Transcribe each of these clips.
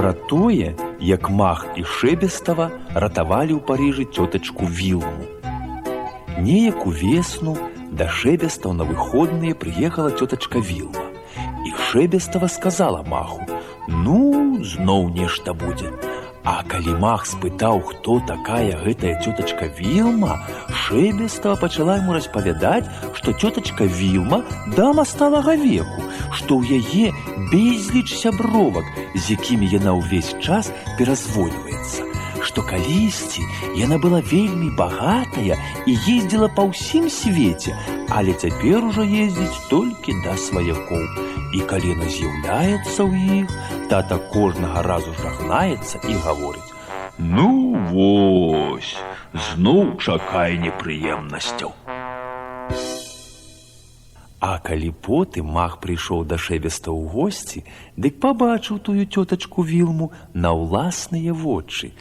пра тое, як Мах і Шэбестава ратавалі ў Парыжы цётачку Вілму. Неяк увесну да Шэбестаў на выходныя прыехала цётачка Вілма. І Шэбестава сказала Маху: «Ну, зноў нешта будзе». А калі Мах спытаў, хто такая гэтая цётачка Вілма, Шэбестава пачала яму распавядаць, што цётачка Вілма дама сталага веку, што ў яе безліч сябровак, з якімі яна ўвесь час перазвоньваецца, што калісьці яна была вельмі багатая і ездзіла па ўсім свеце, але цяпер ужо ездзіць толькі да сваякоў. І калі яна з'яўляецца ў іх, тата кожнага разу жагнаецца і гаворыць: «Ну вось, зноў чакай непрыемнасцяў». А калі потым Мах прыйшоў да Шэбеста ў госці, дык пабачыў тую цётачку Вілму на ўласныя вочы.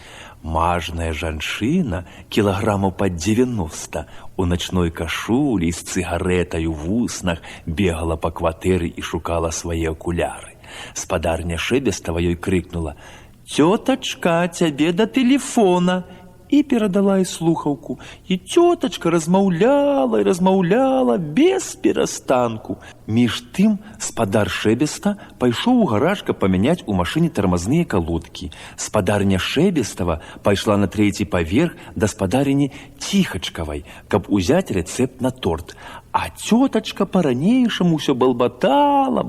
Мажная жанчына, кілаграмаў пад 90, у начной кашулі з цыгарэтай у вуснах бегала па кватэры і шукала свае акуляры. Спадарня Шэбестава ёй крыкнула: «Цётачка, цябе да тэлефона!» і перадала ёй слухаўку. І цётачка размаўляла і размаўляла без перастанку. Між тым спадар Шэбеста пайшоў у гараж, каб памяняць у машыне тармазныя калодкі. Спадарня Шэбестава пайшла на 3-й паверх да спадарыні Ціхачкавай, каб узяць рэцэпт на торт. А цётачка па-ранейшаму ўсё балбатала,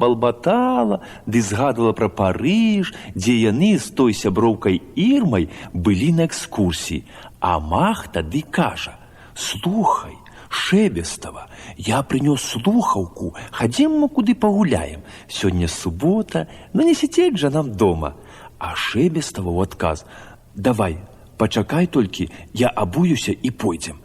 ды згадвала пра Парыж, дзе яны з той сяброўкай Ірмай былі на экскурсіі. А Мах тады кажа: «Слухай, Шэбестава, я прынёс слухаўку, хадзім мы куды пагуляем. Сёння субота, ну не сядзець жа нам дома». А Шэбестава ў адказ: «Давай, пачакай толькі, я абуюся і пойдзем».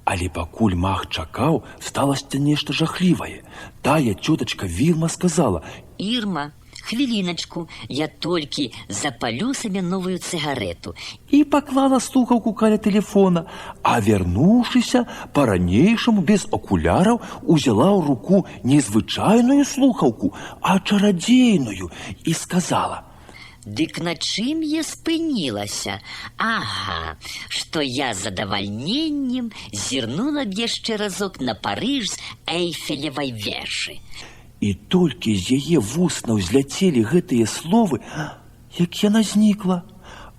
Але пакуль Мах чакаў, сталася нешта жахлівае. Тая цётачка Вілма сказала: «Ірма, хвіліначку, я толькі запалю сабе новую цыгарэту». І паклала слухаўку каля тэлефона, а вярнуўшыся, па-ранейшаму без акуляраў, узяла ў руку не звычайную слухаўку, а чарадзейную, і сказала: «Дык на чым я спынілася? Ага, што я з задавальненнем зірнула б яшчэ разок на Парыж з Эйфелевай вежы». І толькі з яе вуснаў зляцелі гэтыя словы, як яна знікла.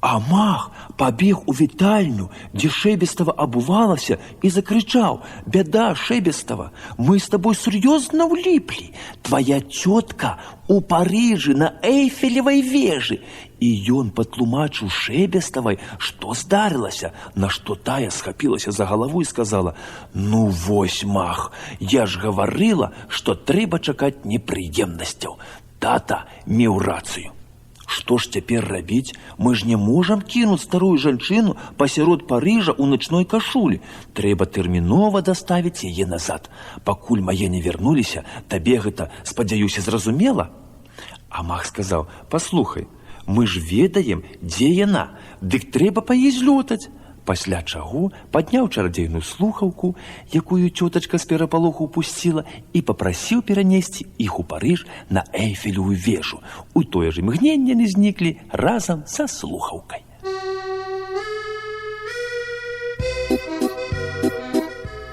А Мах пабег у вітальню, дзе Шэбестава абувалася, і закрычаў: «Бяда, Шэбестава, мы з табой сур'ёзна ўліплі. Твая цётка у Парыжы на Эйфелевай вежы». І ён патлумачыў Шэбеставай, што здарылася, на што тая схапілася за галаву і сказала: «Ну вось, Мах, я ж гаварыла, што трэба чакаць непрыемнасцяў. Тата меў рацыю. Што ж цяпер рабіць? Мы ж не можам кінуць старую жанчыну пасярод Парыжа ў начной кашулі. Трэба тэрмінова даставіць яе назад. Пакуль мае не вярнуліся, табе гэта, спадзяюся, зразумела?» А Мах сказаў: «Паслухай, мы ж ведаем, дзе яна, дык трэба па яе злётаць». Пасля чаго падняў чарадзейную слухаўку, якую цётачка з перапалоху пусціла, і папрасіў перанесці іх у Парыж на Эйфелевую вежу. У тое ж імгненне яны зніклі разам са слухаўкай.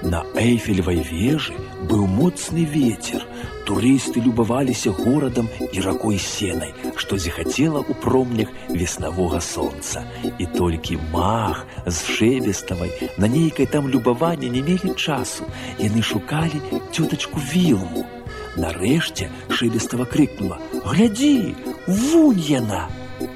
На Эйфелевай вежы быў моцны вецер. Турысты любаваліся горадам і ракой Сенай, што зіхацела ў промнях веснавога сонца. І толькі Мах з Шэбеставай на нейкай там любаванне не мелі часу. Яны шукалі цётачку Вілму. Нарэшце Шэбестава крыкнула: «Глядзі, вунь яна!»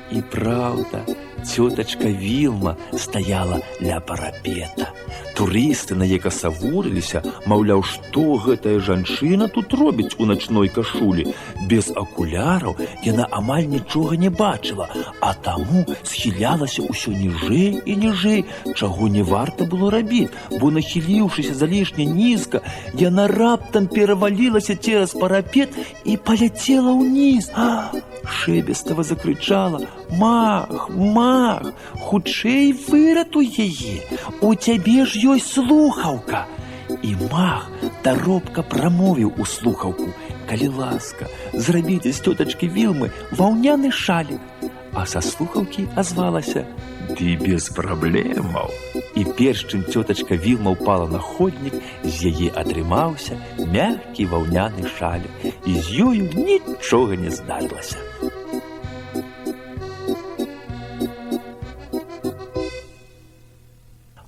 І праўда, цётачка Вілма стаяла ля парапета. Турысты на яе касавурыліся, маўляў, што гэтая жанчына тут робіць у начной кашулі. Без акуляраў яна амаль нічога не бачыла, а таму схілялася ўсё ніжэй і ніжэй, чаго не варта было рабіць, бо, нахіліўшыся залішне нізка, яна раптам перавалілася цераз парапет і паляцела ўніз. Шэбестава закрычала: «Мах, Мах, хутчэй выратуй яе, у цябе ж ёсць слухаўка». І Мах таропка прамовіў у слухаўку: «Калі ласка, зрабіце з цётачкі Вілмы ваўняны шалік». А са слухаўкі азвалася: «Ды без праблемаў». І перш чым цётачка Вілма ўпала на ходнік, з яе атрымаўся мяккі ваўняны шалік, і з ёю нічога не здарылася.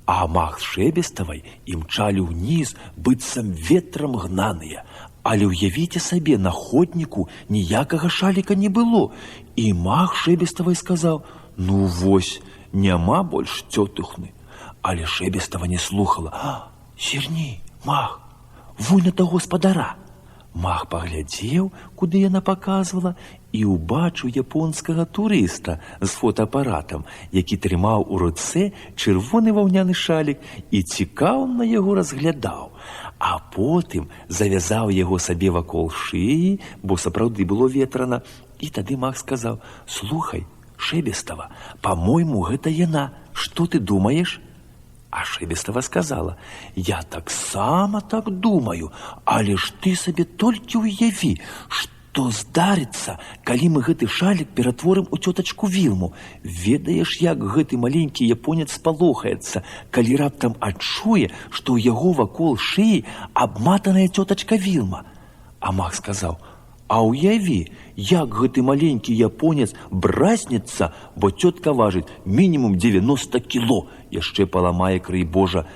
А мах Шэбеставай імчалі ўніз, быццам ветрам гнаныя. Але ўявіце сабе, на ходніку ніякага шаліка не было. І мах Шэбеставай сказаў: «Ну вось, няма больш цётухны». Але Шэбестава не слухала. «Зірні, мах, вуй на таго спадара». Мах паглядзеў, куды яна паказвала, і ўбачыў японскага турыста з фотаапаратам, які трымаў у руцэ чырвоны ваўняны шалік і цікаўна яго разглядаў. А потым завязаў яго сабе вакол шыі, бо сапраўды было ветрана. І тады мах сказаў: «Слухай, Шэбестава, па-мойму, гэта яна. Што ты думаеш?» А Шэбестава сказала: «Я таксама так думаю, але ж ты сабе толькі ўяві, што здарыцца, калі мы гэты шалік ператворым у цётачку Вілму. Ведаеш, як гэты маленькі японец спалохаецца, калі раптам адчуе, што ў яго вакол шыі абматаная цётачка Вілма». А мах сказаў: «А ўяві, як гэты маленькі японец бразнецца, бо цётка важыць мінімум 90 кіло, яшчэ паламае, крый Божа,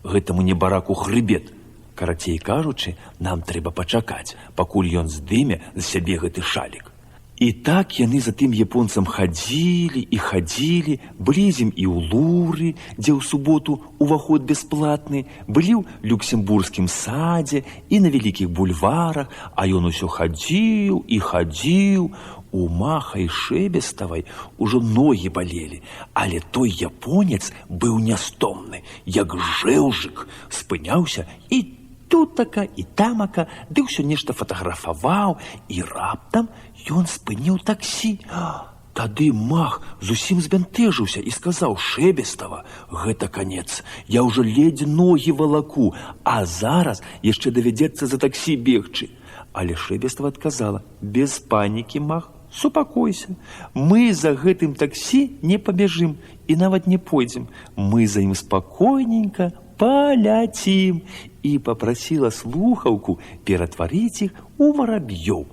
гэтаму небараку хрыбет. Карацей кажучы, нам трэба пачакаць, пакуль ён здыме з сябе гэты шалік». І так яны за тым японцам хадзілі і хадзілі, былі з ім і ў Луры, дзе ў суботу уваход бясплатны, былі ў Люксембургскім садзе і на вялікіх бульварах, а ён усё хадзіў і хадзіў. У маха і Шэбеставай ужо ногі балелі, але той японец быў нястомны, як жэўжык, спыняўся і тутака і тамака, ды ўсё нешта фатаграфаваў, і раптам ён спыніў таксі. Тады мах зусім збянтэжыўся і сказаў: «Шэбестава, гэта канец, я ўжо ледзь ногі валаку, а зараз яшчэ давядзецца за таксі бегчы». Але Шэбестава адказала: «Без панікі, мах, супакойся, мы за гэтым таксі не пабяжым і нават не пойдзем, мы за ім спакойненька паляцім». І папрасіла слухаўку ператварыць іх у вараб'ёў.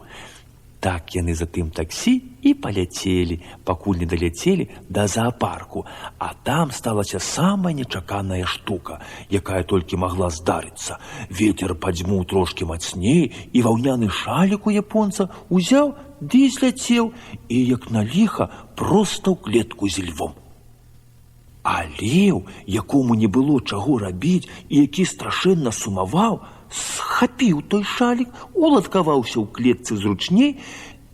Так яны за тым таксі і паляцелі, пакуль не даляцелі да зоапарку, а там сталася самая нечаканая штука, якая толькі магла здарыцца. Вецер падзьмуў трошкі мацней, і ваўняны шалік у японца узяў ды зляцеў, і, як на ліха, проста ў клетку з львом. А леў, якому не было чаго рабіць і які страшэнна сумаваў, схапіў той шалік, уладкаваўся ў клетцы зручней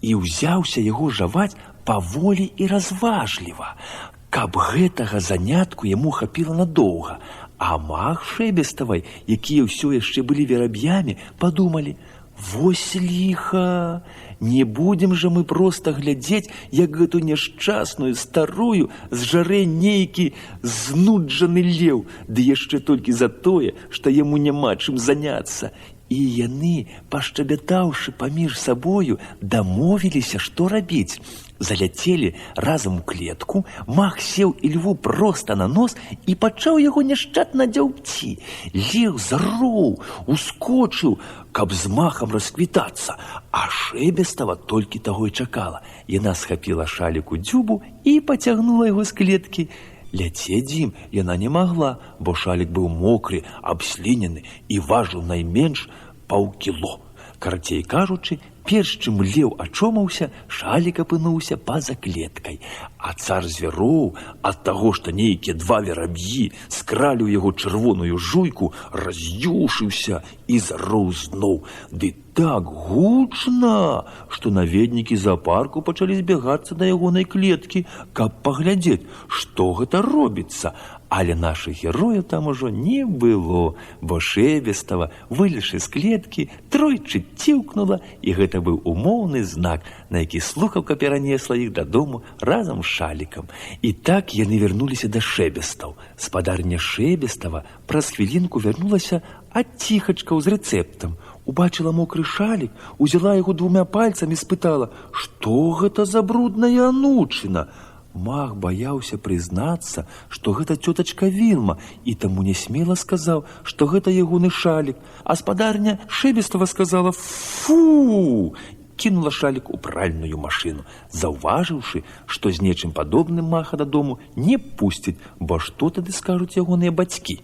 і ўзяўся яго жаваць паволі і разважліва, каб гэтага занятку яму хапіла надоўга. А мах Шэбеставай, якія ўсё яшчэ былі вераб'ямі, падумалі: «Вось ліха, не будзем жа мы проста глядзець, як гэту няшчасную старую зжарэ нейкі знуджаны леў, ды яшчэ толькі за тое, што яму няма чым заняцца». І яны, пашчабятаўшы паміж сабою, дамовіліся, што рабіць. Заляцелі разам у клетку, мах сеў ільву проста на нос і пачаў яго няшчадна дзяўбці. Леў зароў, ускочыў, каб з махам расквітацца, а Шэбестава толькі таго і чакала. Яна схапіла шалік у дзюбу і пацягнула яго з клеткі. Ляцець ім яна не магла, бо шалік быў мокры, абслінены і важыў найменш паўкіло. Карацей кажучы, перш чым леў ачомаўся, шалік апынуўся па-за клеткай. А цар звяроў ад таго, што нейкія два вераб'і скралі ў яго чырвоную жуйку, раз'юшыўся і зароў зноў. Ды так гучна, што наведнікі зоапарку пачалі збягацца да ягонай клеткі, каб паглядзець, што гэта робіцца. Але нашых герояў там ужо не было, бо Шэбестава, вылезшы з клеткі, тройчы ціўкнула, і гэта быў умоўны знак, на які слухаўка перанесла іх дадому разам з шалікам. І так яны вярнуліся да Шэбестаў. Спадарня Шэбестава праз хвілінку вярнулася ад ціхачкаў з рэцэптам. Убачыла мокры шалік, узяла яго двумя пальцамі, спытала: «Што гэта за брудная анучына?» Мах баяўся прызнацца, што гэта цётачка Вілма, і таму нясмела сказаў, што гэта ягоны шалік. Гаспадарня Шэбестава сказала: «Фу!» Кінула шалік у пральную машыну, заўважыўшы, што з нечым падобным Маха дадому не пусціць, бо што тады скажуць ягоныя бацькі.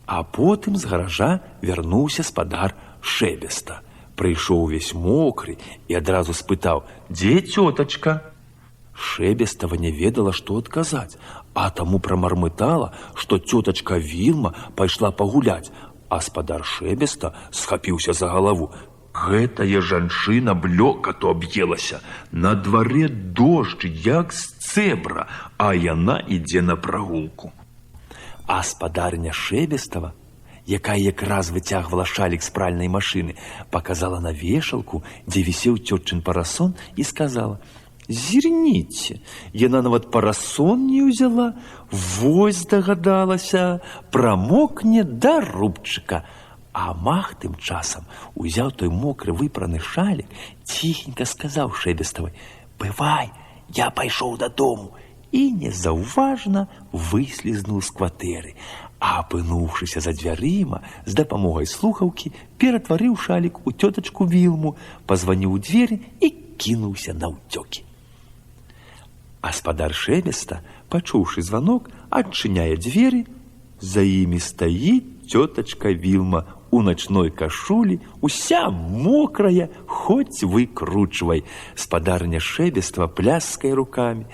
А потым з гаража вярнуўся спадар Шэбеста. Прыйшоў увесь мокры і адразу спытаў: «Дзе цётачка?» Шэбестава не ведала, што адказаць, а таму прамармытала, што цётачка Вілма пайшла пагуляць, а спадар Шэбеста схапіўся за галаву. «Гэтая жанчына блёкату аб'елася. На дварэ дождж, як з цэбра, а яна ідзе на прагулку». А спадарня Шэбестава, якая якраз выцягвала шалік з пральнай машыны, паказала на вешалку, дзе вісеў цётчын парасон, і сказала: «Зірніце, яна нават парасон не ўзяла, вось здагадалася, прамокне да рубчыка». А Мах тым часам узяў той мокры выпраны шалік, ціхенька сказаў Шэбеставай: «Бывай, я пайшоў дадому», і незаўважна выслізнуў з кватэры, а апынуўшыся за дзвярыма, з дапамогай слухаўкі ператварыў шалік у цётачку Вілму, пазваніў у дзверы і кінуўся наўцёкі. Гаспадар Шэбеста, пачуўшы званок, адчыняе дзверы. За імі стаіць цётачка Вілма у начной кашулі, уся мокрая, хоць выкручвай. Спадарня Шэбестава пляскае рукамі: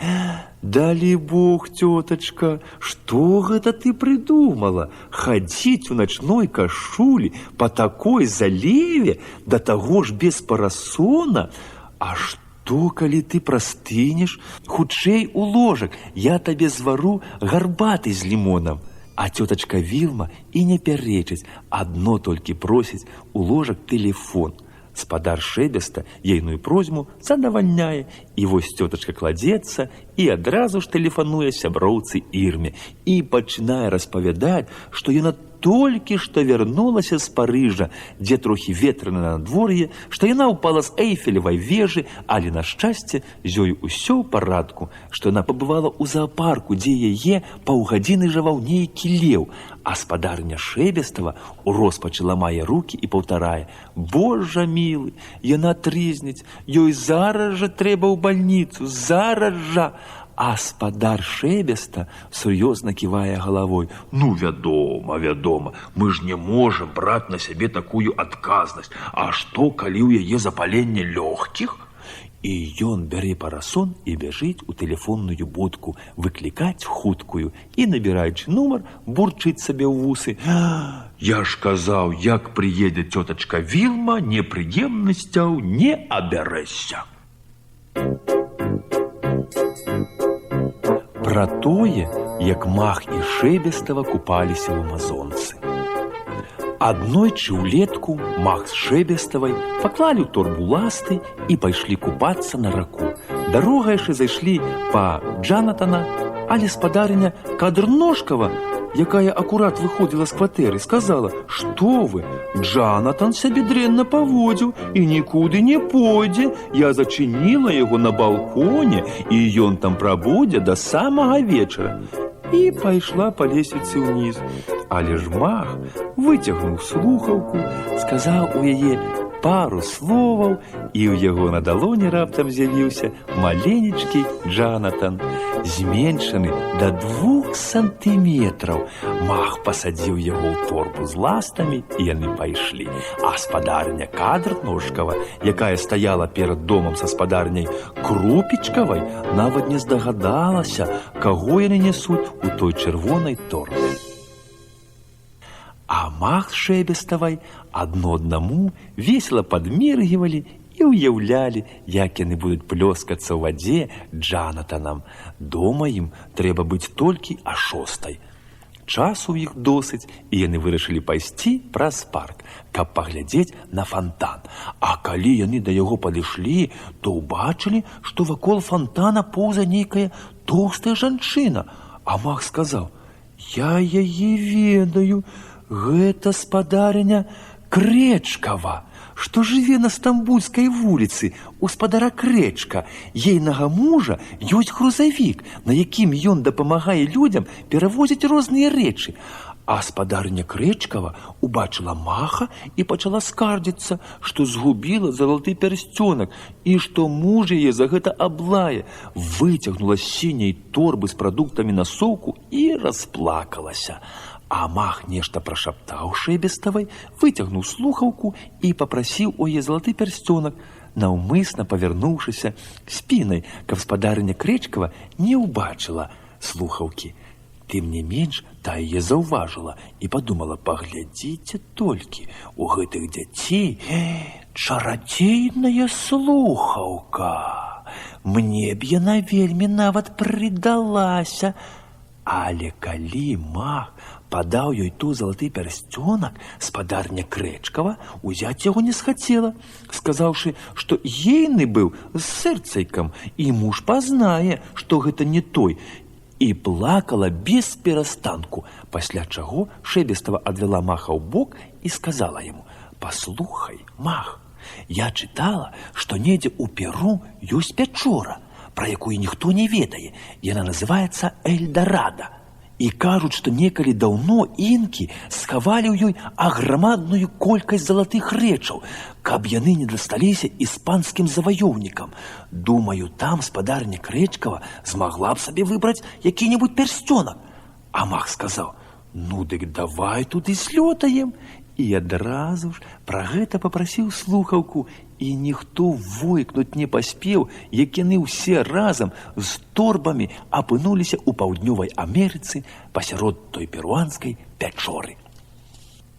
«Далі Бог, цётачка, што гэта ты прыдумала? Хадзіць у начной кашулі па такой заліве, да таго ж без парасона? А што, калі ты прастынеш? Хутчэй у ложак, я табе звару гарбаты з лімонам». А цётачка Вілма і не пярэчыць, адно толькі просіць у ложак тэлефон. Спадар Шэбеста ейную просьбу задавальняе, і вось цётачка кладзецца і адразу ж тэлефануе сяброўцы Ірме і пачынае распавядаць, што яна толькі што вярнулася з Парыжа, дзе трохі ветрана надвор'е, што яна ўпала з Эйфелевай вежы, але, на шчасце, з ёй усё ў парадку, што яна пабывала ў заапарку, дзе яе паўгадзіны жаваў нейкі леў, а спадарня Шэбестава у роспачы ламае рукі і паўтарае: «Божа мілы, яна трызніць, ёй зараз жа трэба ў бальніцу, зараз жа». А спадар Шэбеста сур'ёзна ківае галавой: «Ну, вядома, вядома, мы ж не можам браць на сябе такую адказнасць. А што, калі ў яе запаленне лёгкіх?» І ён бярэ парасон і бяжыць у тэлефонную будку выклікаць хуткую і, набіраючы нумар, бурчыць сабе ў вусы: «Я ж казаў, як прыедзе цётачка Вілма, непрыемнасцяў не абярэшся». Пра тое, як Мах і Шэбестава купаліся ў Амазонцы. Аднойчы ўлетку Мах з Шэбеставай паклалі ў торбу ласты і пайшлі купацца на раку. Дарога яшчэ зайшлі па Джанатана, але спадарыня Кадрножкава, якая акурат выходзіла з кватэры, сказала: «Што вы, Джанатан сябе дрэнна паводзіў і нікуды не пойдзе. Я зачыніла яго на балконе, і ён там прабудзе да самага вечара». І пайшла па лесвіцы ўніз. Але ж Мах выцягнуў слухаўку, сказаў у яе пару словаў, і ў яго на далоні раптам з'явіўся маленечкі Джанатан, зменшаны да 2 сантыметраў. Мах пасадзіў яго ў торбу з ластамі, і яны пайшлі. А спадарня Кадрножкава, якая стаяла перад домам са спадарняй Крупічкавай, нават не здагадалася, каго яны нясуць у той чырвонай торбе. А Мах з Шэбеставай адно аднаму весела падміргівалі і ўяўлялі, як яны будуць плёскацца ў вадзе Джанатанам. Дома ім трэба быць толькі а 6:00. Часу ў іх досыць, і яны вырашылі пайсці праз парк, каб паглядзець на фантан. А калі яны да яго падышлі, то ўбачылі, што вакол фантана поўзае нейкая тоўстая жанчына. А Мах сказаў: «Я яе ведаю, гэта спадарыня Крэчкава, што жыве на Стамбульскай вуліцы, у спадара Крэчка. Ейнага мужа ёсць грузавік, на якім ён дапамагае людзям перавозіць розныя рэчы. А спадарыня Крэчкава убачыла Маха і пачала скардзіцца, што згубіла залаты пярсцёнак і што муж яе за гэта аблае. Выцягнула з сіняй торбы з прадуктамі на соўку і расплакалася. А Мах нешта прашаптаў Шэбеставай, выцягнуў слухаўку і папрасіў у яе залаты пярсцёнак, наўмысна павярнуўшыся спінай, каб спадарыня Крэчкава не ўбачыла слухаўкі. Тым не менш, та яе заўважыла і падумала: паглядзіце толькі, у гэтых дзяцей чарадзейная слухаўка. Мне б яна вельмі нават прыдалася. Але калі Мах падаў ёй ту залаты пярсцёнак, спадарня Крэчкава узяць яго не схацела, сказаўшы, што ейны быў з сэрцайкам, і муж пазнае, што гэта не той, і плакала без перастанку, пасля чаго Шэбестава адвяла Маха ў бок і сказала яму: «Паслухай, Мах, я чытала, што недзе ў Перу ёсць пячора, пра якую ніхто не ведае. Яна называецца Эльдорадо. І кажуць, што некалі даўно інкі схавалі ў ёй аграмадную колькасць залатых рэчаў, каб яны не дасталіся іспанскім заваёўнікам. Думаю, там спадарня Крэчкава змагла б сабе выбраць які-небудзь пярсцёнак». А Мах сказаў: «Ну, дык давай туды слётаем». І адразу ж пра гэта папрасіў слухаўку, і ніхто войкнуць не паспеў, як яны ўсе разам з торбамі апынуліся ў паўднёвай Амерыцы пасярод той перуанскай пячоры.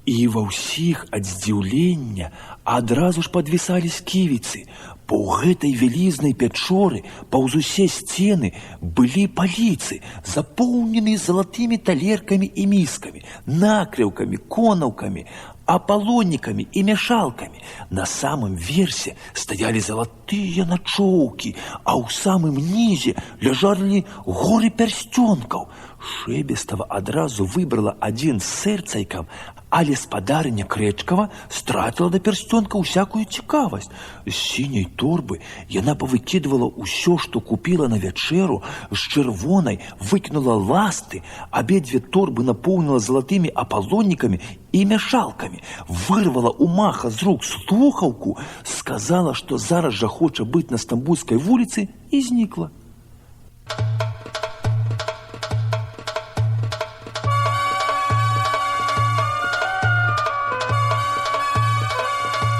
І ва ўсіх ад здзіўлення адразу ж падвісалі сківіцы. Па гэтай вялізнай пячоры паўз усе сцены былі паліцы, запоўненыя залатымі талеркамі і міскамі, накрыўкамі, конаўкамі, апалонікамі і мяшалкамі. На самым версе стаялі залатыя начоўкі, а ў самым нізе ляжалі горы пярсцёнкаў. Шэбестава адразу выбрала адзін з сэрцайкам, але спадарыня Крэчкава страціла да пярсцёнка ўсякую цікавасць. З сіняй торбы яна павыкідвала ўсё, што купіла на вячэру, з чырвонай выкінула ласты, абедзве торбы напоўніла залатымі апалонікамі і мяшалкамі, вырвала у Маха з рук слухаўку, сказала, што зараз жа хоча быць на Стамбульскай вуліцы, і знікла.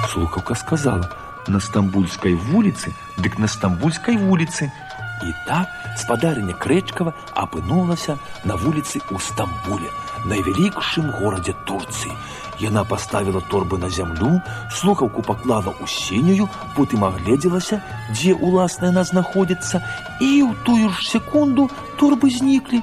Слухаўка сказала: «На Стамбульскай вуліцы, дык на Стамбульскай вуліцы». І так спадарыня Крэчкава апынулася на вуліцы ў Стамбуле, найвялікшым горадзе Турцыі. Яна паставіла торбы на зямлю, слухаўку паклала ў сінюю, потым агледзелася, дзе уласна яна знаходзіцца, і ў тую ж секунду торбы зніклі.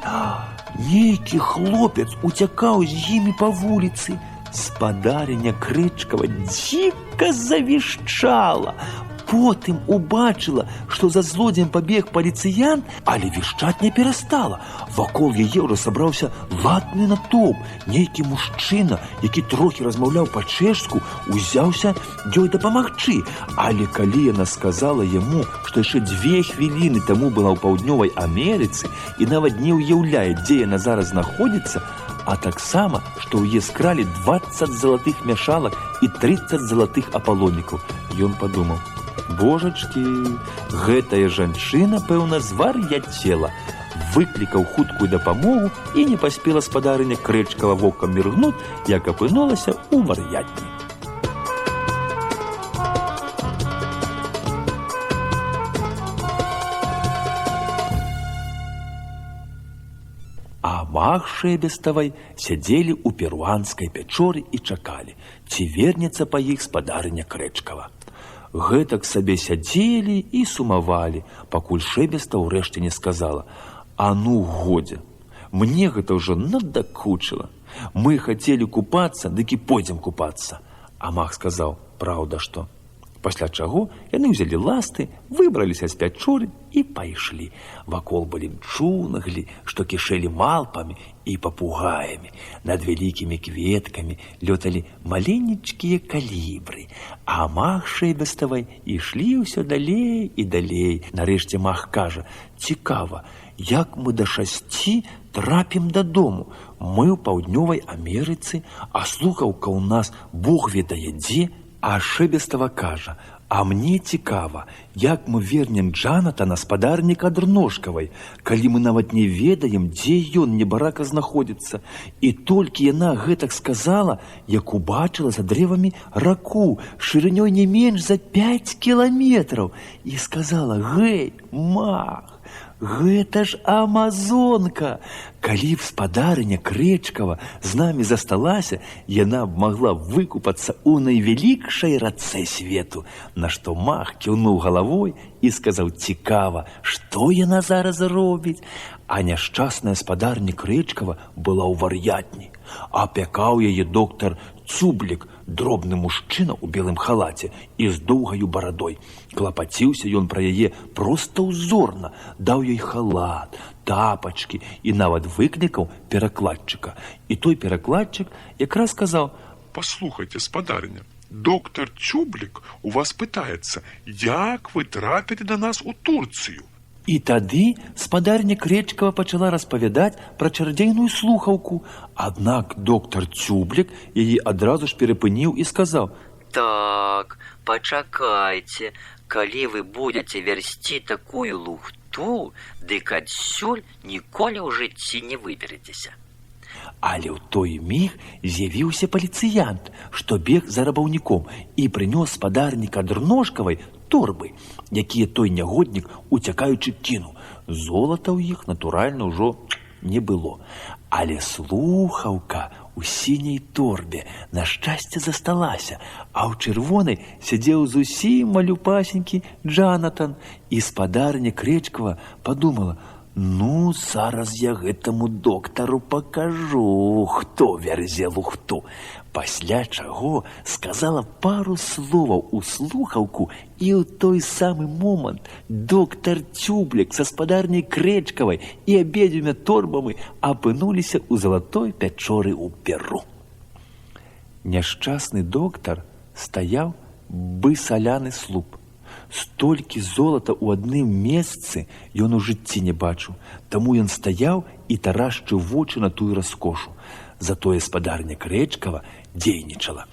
Нейкі хлопец уцякаў з імі па вуліцы. Спадарыня Крэчкава дзіка завішчала. Потым убачыла, што за злодзеем пабег паліцыянт, але вішчаць не перастала. Вакол яе ўжо сабраўся ладны натоўп. Нейкі мужчына, які трохі размаўляў па-чэшску, узяўся ёй дапамагчы. Але калі яна сказала яму, што яшчэ 2 хвіліны таму была ў паўднёвай Амерыцы і нават не ўяўляе, дзе яна зараз знаходзіцца, а таксама, што ў яе скралі 20 залатых мяшалак і 30 залатых апалонікаў, ён падумаў: «Божачкі, гэтая жанчына, пэўна, звар'яцела». Выклікаў хуткую дапамогу, і не паспела спадарыня Крэчкава вокам міргнуць, як апынулася ў вар'ятні. А Мах Шэбеставай сядзелі ў перуанскай пячоры і чакалі, ці вернецца па іх спадарыня Крэчкава. Гэтак сабе сядзелі і сумавалі, пакуль Шэбеста ўрэшце не сказала: «А ну, годзе, мне гэта ўжо надакучыла. Мы хацелі купацца, дык і пойдзем купацца». А Мах сказаў: «Праўда што? Пасля чаго яны ўзялі ласты, выбраліся з пячоры і пайшлі. Вакол былі джунглі, што кішэлі малпамі і папугаямі. Над вялікімі кветкамі лёталі маленечкія калібры. А мах Шэйбеставай ішлі ўсё далей і далей. Нарэшце мах кажа: «Цікава, як мы да 6 трапім дадому? Мы ў паўднёвай Амерыцы, а слухаўка ў нас Бог ведае дзе». А Шэбестава кажа: «А мне цікава, як мы вернем Джанатана спадарніка Дрножкавай, калі мы нават не ведаем, дзе ён, небарака, знаходзіцца». І толькі яна гэтак сказала, як убачыла за дрэвамі раку шырынёй не менш за 5 кіламетраў і сказала: «Гэй, мах, гэта ж Амазонка! Калі б спадарыня Крэчкава з намі засталася, яна б магла выкупацца ў найвялікшай рацэ свету». На што мах кіўнуў галавой і сказаў: «Цікава, што яна зараз робіць?» А няшчасная спадарня Крэчкава была ў вар'ятні. Апякаў яе доктар Цублік, дробны мужчына ў белым халаце і з доўгаю барадой. Клапаціўся ён пра яе проста ўзорна, даў ёй халат, тапачкі і нават выклікаў перакладчыка. І той перакладчык якраз сказаў: «Паслухайце, спадарня, доктар Цублік у вас пытаецца, як вы трапілі да нас у Турцыю». І тады спадарня Крэчкава пачала распавядаць пра чарадзейную слухаўку. Аднак доктар Цублік яе адразу ж перапыніў і сказаў: «Так, пачакайце, калі вы будзеце вярсці такую лухту, дык адсюль ніколі ў жыцці не выберэцеся». Але ў той міг з'явіўся паліцыянт, што бег за рабаўніком і прынёс спадарніка Дрножкавай торбы, якія той нягоднік, уцякаючы, кінуў. Золата ў іх, натуральна, ўжо не было. Але слухаўка у сіняй торбе, на шчасце, засталася, а ў чырвонай сядзеў зусім малюпасенькі Джанатан. І спадарня Крэчкава падумала: «Ну, зараз я гэтаму доктару пакажу, хто вярзе лухту». Пасля чаго сказала пару словаў у слухаўку, і ў той самы момант доктар Цублік са спадарняй Крэчкавай і абедзвюма торбамі апынуліся ў залатой пячоры ў Перу. Няшчасны доктар стаяў бы саляны слуп. Столькі золата ў адным месцы ён у жыцці не бачыў, таму ён стаяў і тарашчыў вочы на тую раскошу. Затое спадарня Крэчкава дзейнічала.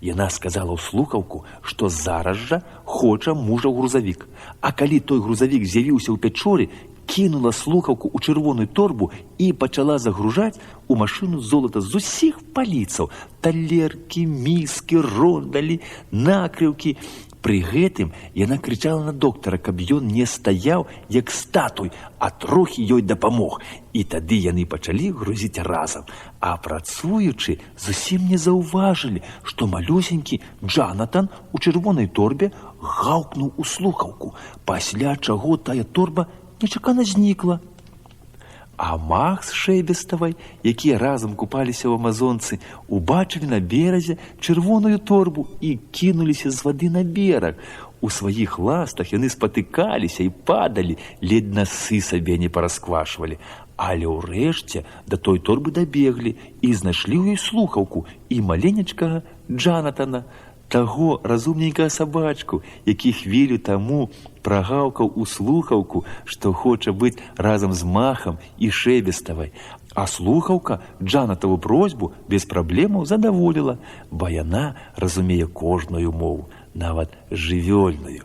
Яна сказала ў слухаўку, што зараз жа хоча мужа ў грузавік. А калі той грузавік з'явіўся ў пячоры, кінула слухаўку ў чырвоную торбу і пачала загружаць у машыну золата з усіх паліцаў: талеркі, міскі, рондалі, накрыўкі. Пры гэтым яна крычала на доктара, каб ён не стаяў як статуй, а трохі ёй дапамог. І тады яны пачалі грузіць разам. А працуючы, зусім не заўважылі, што малюсенькі Джанатан у чырвонай торбе гаўкнуў у слухаўку, пасля чаго тая торба нечакана знікла. А мах з Шэйбеставай, якія разам купаліся ў Амазонцы, убачылі на беразе чырвоную торбу і кінуліся з вады на бераг. У сваіх ластах яны спатыкаліся і падалі, ледзь насы сабе не парасквашвалі. Але ўрэшце да той торбы дабеглі і знайшлі ў ёй слухаўку і маленечкага Джанатана, таго разумненькага сабачку, які хвілю таму прагаўкаў у слухаўку, што хоча быць разам з махам і Шэйбеставай. А слухаўка Джанатаву просьбу без праблемаў задаволіла, бо яна разумее кожную мову, нават жывёльную.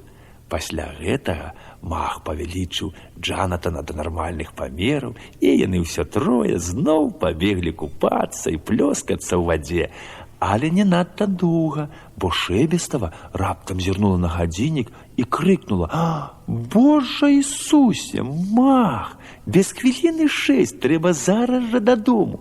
Пасля гэтага мах павялічыў Джанатана да нармальных памераў, і яны ўсе трое зноў пабеглі купацца і плёскацца ў вадзе. Але не надта доўга, бо Шэйбестава раптам зірнула на гадзіннік і крыкнула: «Божа Ісусе, мах! Без хвіліны 6 трэба зараз жа дадому».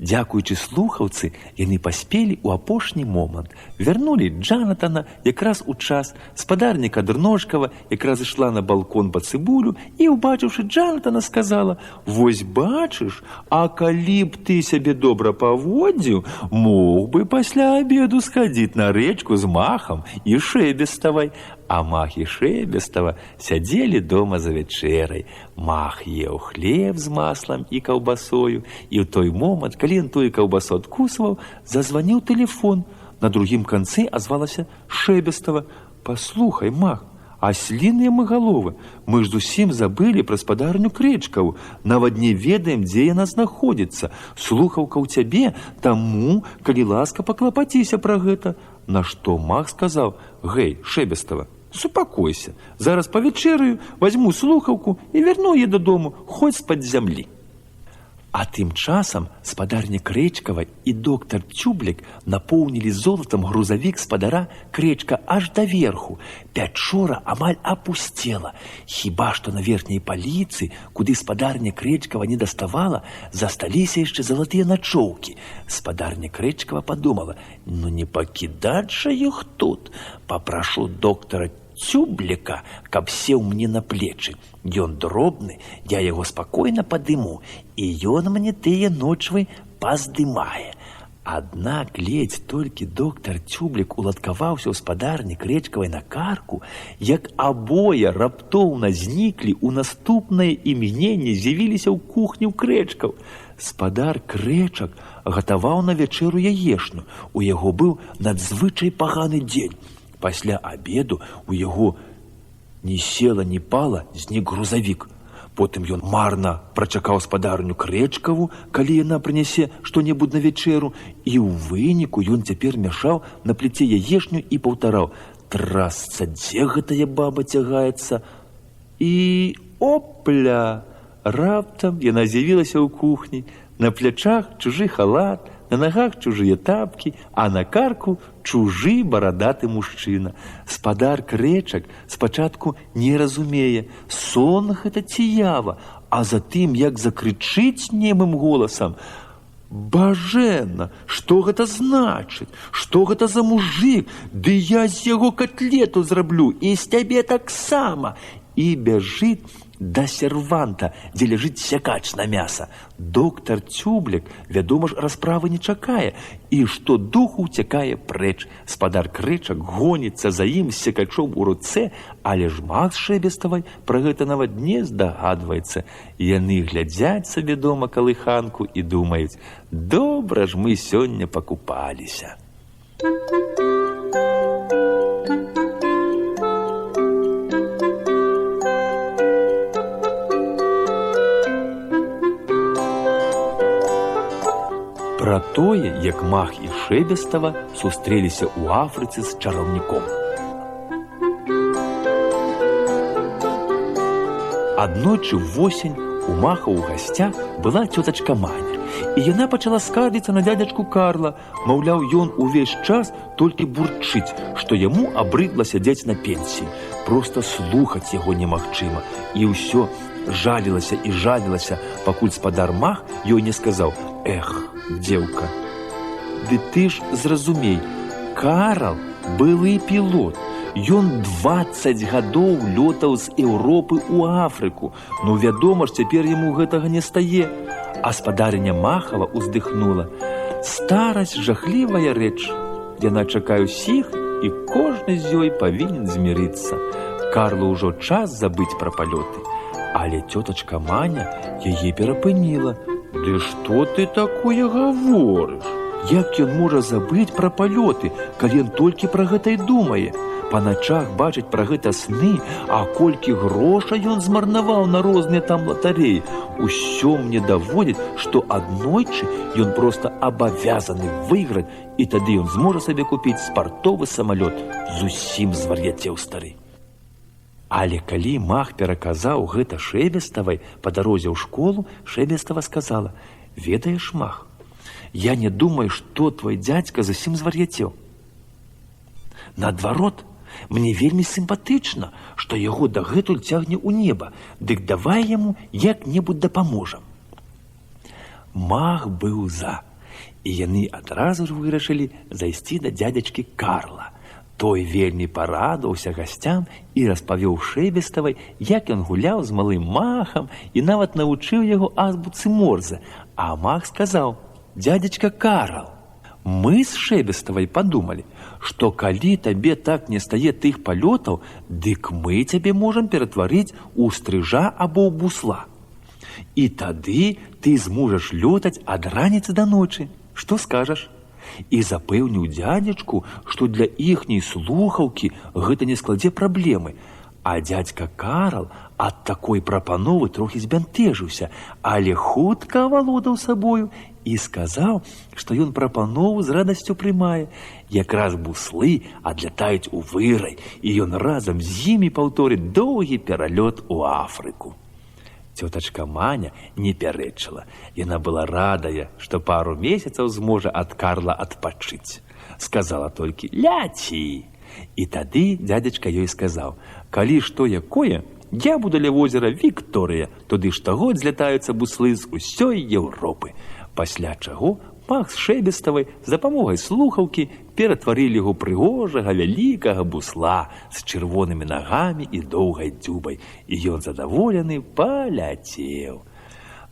Дзякуючы слухаўцы, яны паспелі ў апошні момант. Вярнулі Джанатана якраз у час. Спадарніка Дурножкава якраз ішла на балкон па цыбулю і, убачыўшы Джанатана, сказала: «Вось бачыш, а калі б ты сябе добра паводзіў, мог бы пасля абеду схадзіць на рэчку з Махам і Шэбеставай». А Мах і Шэбестава сядзелі дома за вячэрай. Мах еў хлеб з маслам і каўбасою, і ў той момант, калі ён тую каўбасу адкусваў, зазваніў тэлефон. На другім канцы азвалася Шэбестава: «Паслухай, Мах, асліныя мы галовы, мы ж зусім забылі пра спадарню Крэчкаву, нават не ведаем, дзе яна знаходзіцца. Слухаўка ў цябе, таму, калі ласка, паклапаціся пра гэта». На што Мах сказаў: «Гэй, Шэбестава, супакойся, зараз павячэраю, вазьму слухаўку і вярну яе дадому, хоць з-пад зямлі». А тым часам спадарня Крэчкава і доктар Цюблік напоўнілі золатам грузавік спадара Крэчка аж даверху. Пячора амаль апусцела. Хіба што на верхняй паліцы, куды спадарня Крэчкава не даставала, засталіся яшчэ залатыя начоўкі. Спадарня Крэчкава падумала: «Ну не пакідаць жа іх тут. Папрашу доктара Цюбліка, каб сеў мне на плечы. Ён дробны, я яго спакойна падыму, і ён мне тыя ночвы паздымае». Аднак ледзь толькі доктар Цюблік уладкаваўся ў спадарні Крэчкавай на карку, як абое раптоўна зніклі, у наступнае імгненне з'явіліся ў кухні ў Крэчкаў. Спадар Крэчак гатаваў на вячэру яешню. У яго быў надзвычай паганы дзень. Пасля абеду у яго ні села, ні пала, знік грузавік. Потым ён марна прачакаў спадарню Крэчкаву, калі яна прынясе што-небудзь на вячэру, і ў выніку ён цяпер мяшаў на пліце яешню і паўтараў: «Трасца, дзе гэтая баба цягаецца?» І опля! Раптам яна з'явілася ў кухні. На плячах чужы халат, на нагах чужыя тапкі, а на карку чужы барадаты мужчына. Спадар Крэчак спачатку не разумее, сон гэта ці ява, а затым як закрычыць немым голасам: «Бажэна, што гэта значыць? Што гэта за мужик? Ды я з яго катлету зраблю, і з цябе таксама!» І бяжыць да серванта, дзе ляжыць сякач на мяса. Доктар Цюблік, вядома ж, расправы не чакае, і што духу уцякае прэч. Спадар Крэчак гоніцца за ім з сякачом у руцэ, але ж Мах з Шэбеставай пра гэта нават не здагадваецца. Яны глядзяць сабе дома калыханку і думаюць: «Добра ж мы сёння пакупаліся». Пра тое, як Мах і Шэбестава сустрэліся ў Афрыцы з чараўніком. Аднойчы ўвосень у Маха ў гасцях была цётачка Маня, і яна пачала скардзіцца на дзядзячку Карла. Маўляў, ён увесь час толькі бурчыць, што яму абрыдла сядзець на пенсіі. Проста слухаць яго немагчыма. І ўсё жалілася і жалілася, пакуль спадар Мах ёй не сказаў: «Эх, дзеўка, ды ты ж зразумей, Карл былы пілот. Ён 20 гадоў лётаў з Еўропы ў Афрыку. Ну, вядома ж, цяпер яму гэтага не стае». А спадарыня Махава ўздыхнула: «Старасць жахлівая рэч. Яна чакае ўсіх, і кожны з ёй павінен змірыцца. Карлу ўжо час забыць пра палёты». Але цётачка Маня яе перапыніла: «Ды што ты такое гаворыш? Як ён можа забыць пра палёты, калі ён толькі пра гэта і думае? Па начах бачыць пра гэта сны, а колькі грошай ён змарнаваў на розныя там латарэі. Усё мне даводзіць, што аднойчы ён проста абавязаны выйграць, і тады ён зможа сабе купіць спартовы самалёт». Зусім звар'яцеў стары. Але калі Мах пераказаў гэта Шэбеставай па дарозе ў школу, Шэбестава сказала: «Ведаеш, Мах, я не думаю, што твой дзядзька зусім звар'яцеў. Наадварот, мне вельмі сімпатычна, што яго дагэтуль цягне ў неба, дык давай яму як-небудзь дапаможам». Мах быў за. І яны адразу ж вырашылі зайсці да дзядзячкі Карла. Той вельмі парадаваўся гасцям і распавёў Шэбеставай, як ён гуляў з малым Махам і нават навучыў яго азбуцы Морзе. А Мах сказаў: «Дзядзечка Карл, мы з Шэбеставай падумалі, што калі табе так не стае тых палётаў, дык мы цябе можам ператварыць у стрыжа або ў бусла. І тады ты зможаш лётаць ад раніцы да ночы. Што скажаш?» І запэўніў дзядзечку, што для іхняй слухаўкі гэта не складзе праблемы. А дзядзька Карл ад такой прапановы трохі збянтэжыўся, але хутка авалодаў сабою і сказаў, што ён прапанову з радасцю прымае. Якраз буслы адлятаюць у вырай, і ён разам з імі паўторыць доўгі пералёт у Афрыку. Цётачка Маня не пярэчыла. Яна была радая, што пару месяцаў зможа ад Карла адпачыць. Сказала толькі: «Ляці!» І тады дзядзечка ёй сказаў: «Калі што якое, я буду ля возера Вікторыя, туды штогод злятаюцца буслы з усёй Еўропы». Пасля чаго Мах з Шэбеставай з дапамогай слухаўкі ператварылі яго прыгожага вялікага бусла з чырвонымі нагамі і доўгай дзюбай, і ён задаволены паляцеў.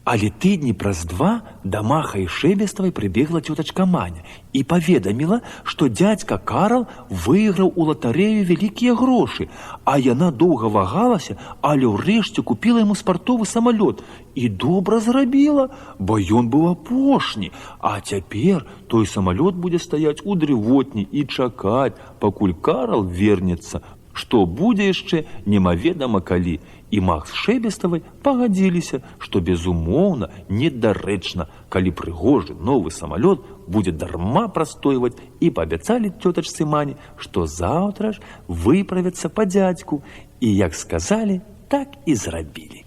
Але тыдні праз 2 да Маха і Шэбеставай прыбегла цётачка Маня і паведаміла, што дзядзька Карл выйграў у латарэю вялікія грошы, а яна доўга вагалася, але ўрэшце купіла яму спартовы самалёт. І добра зрабіла, бо ён быў апошні, а цяпер той самалёт будзе стаяць у дрывотні і чакаць, пакуль Карл вернецца, што будзе яшчэ немаведама калі. І Мах з Шэбеставай пагадзіліся, што безумоўна недарэчна, калі прыгожы новы самалёт будзе дарма прастойваць, і паабяцалі цётачцы Мані, што заўтра ж выправяцца па дзядзьку, і як сказалі, так і зрабілі.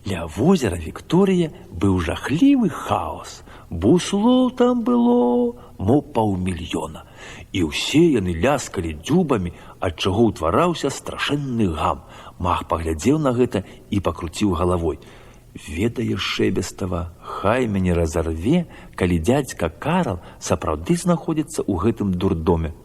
Ля возера Вікторыя быў жахлівы хаос. Буслоў там было мо 500 000, і ўсе яны ляскалі дзюбамі, ад чаго ўтвараўся страшэнны гам. Мах паглядзеў на гэта і пакруціў галавой. Ведаеш, Шэбестава, хай мяне разарве, калі дзядзька Карл сапраўды знаходзіцца ў гэтым дурдоме.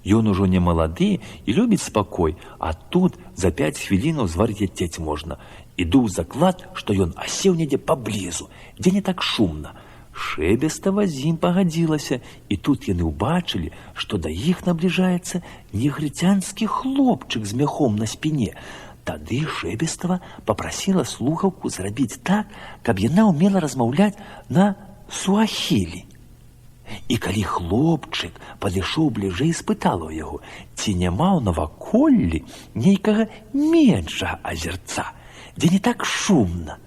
Ён ужо не малады і любіць спакой, а тут за 5 хвілінаў звар'яцець можна. Іду ў заклад, што ён асеў недзе паблізу, дзе не так шумна. Шэбестава з ім пагадзілася, і тут яны ўбачылі, што да іх набліжаецца негрыцянскі хлопчык з мяхом на спіне. Тады Шэбестава папрасіла слухаўку зрабіць так, каб яна ўмела размаўляць на суахілі. І калі хлопчык падышоў бліжэй, спытала ў яго, ці няма ў наваколлі нейкага меншага азерца, дзе не так шумна.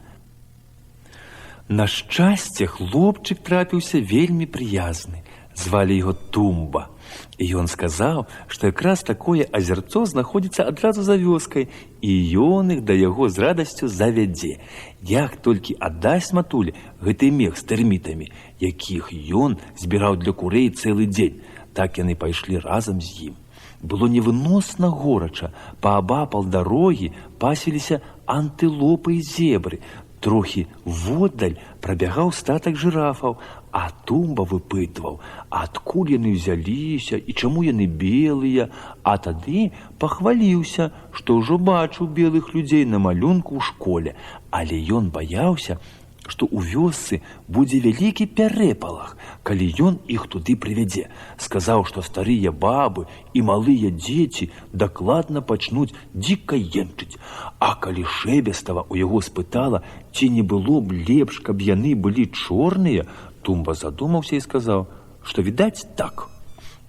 На шчасце, хлопчык трапіўся вельмі прыязны. Звалі яго Тумба. І ён сказаў, што якраз такое азерцо знаходзіцца адразу за вёскай, і ён іх да яго з радасцю завядзе. Як толькі аддасць матулі гэты мех з тэрмітамі, якіх ён збіраў для курэй цэлы дзень. Так яны пайшлі разам з ім. Было невыносна горача. Паабапал дарогі пасвіліся антылопы і зебры. Трохі воддаль прабягаў статак жырафаў, а Тумба выпытваў, адкуль яны ўзяліся і чаму яны белыя, а тады пахваліўся, што ўжо бачыў белых людзей на малюнку ў школе, але ён баяўся, што ў вёсцы будзе вялікі пярэпалах, калі ён іх туды прывядзе. Сказаў, што старыя бабы і малыя дзеці дакладна пачнуць дзіка енчыць. А калі Шэбестава ў яго спытала, ці не было б лепш, каб яны былі чорныя, Тумба задумаўся і сказаў, што відаць так.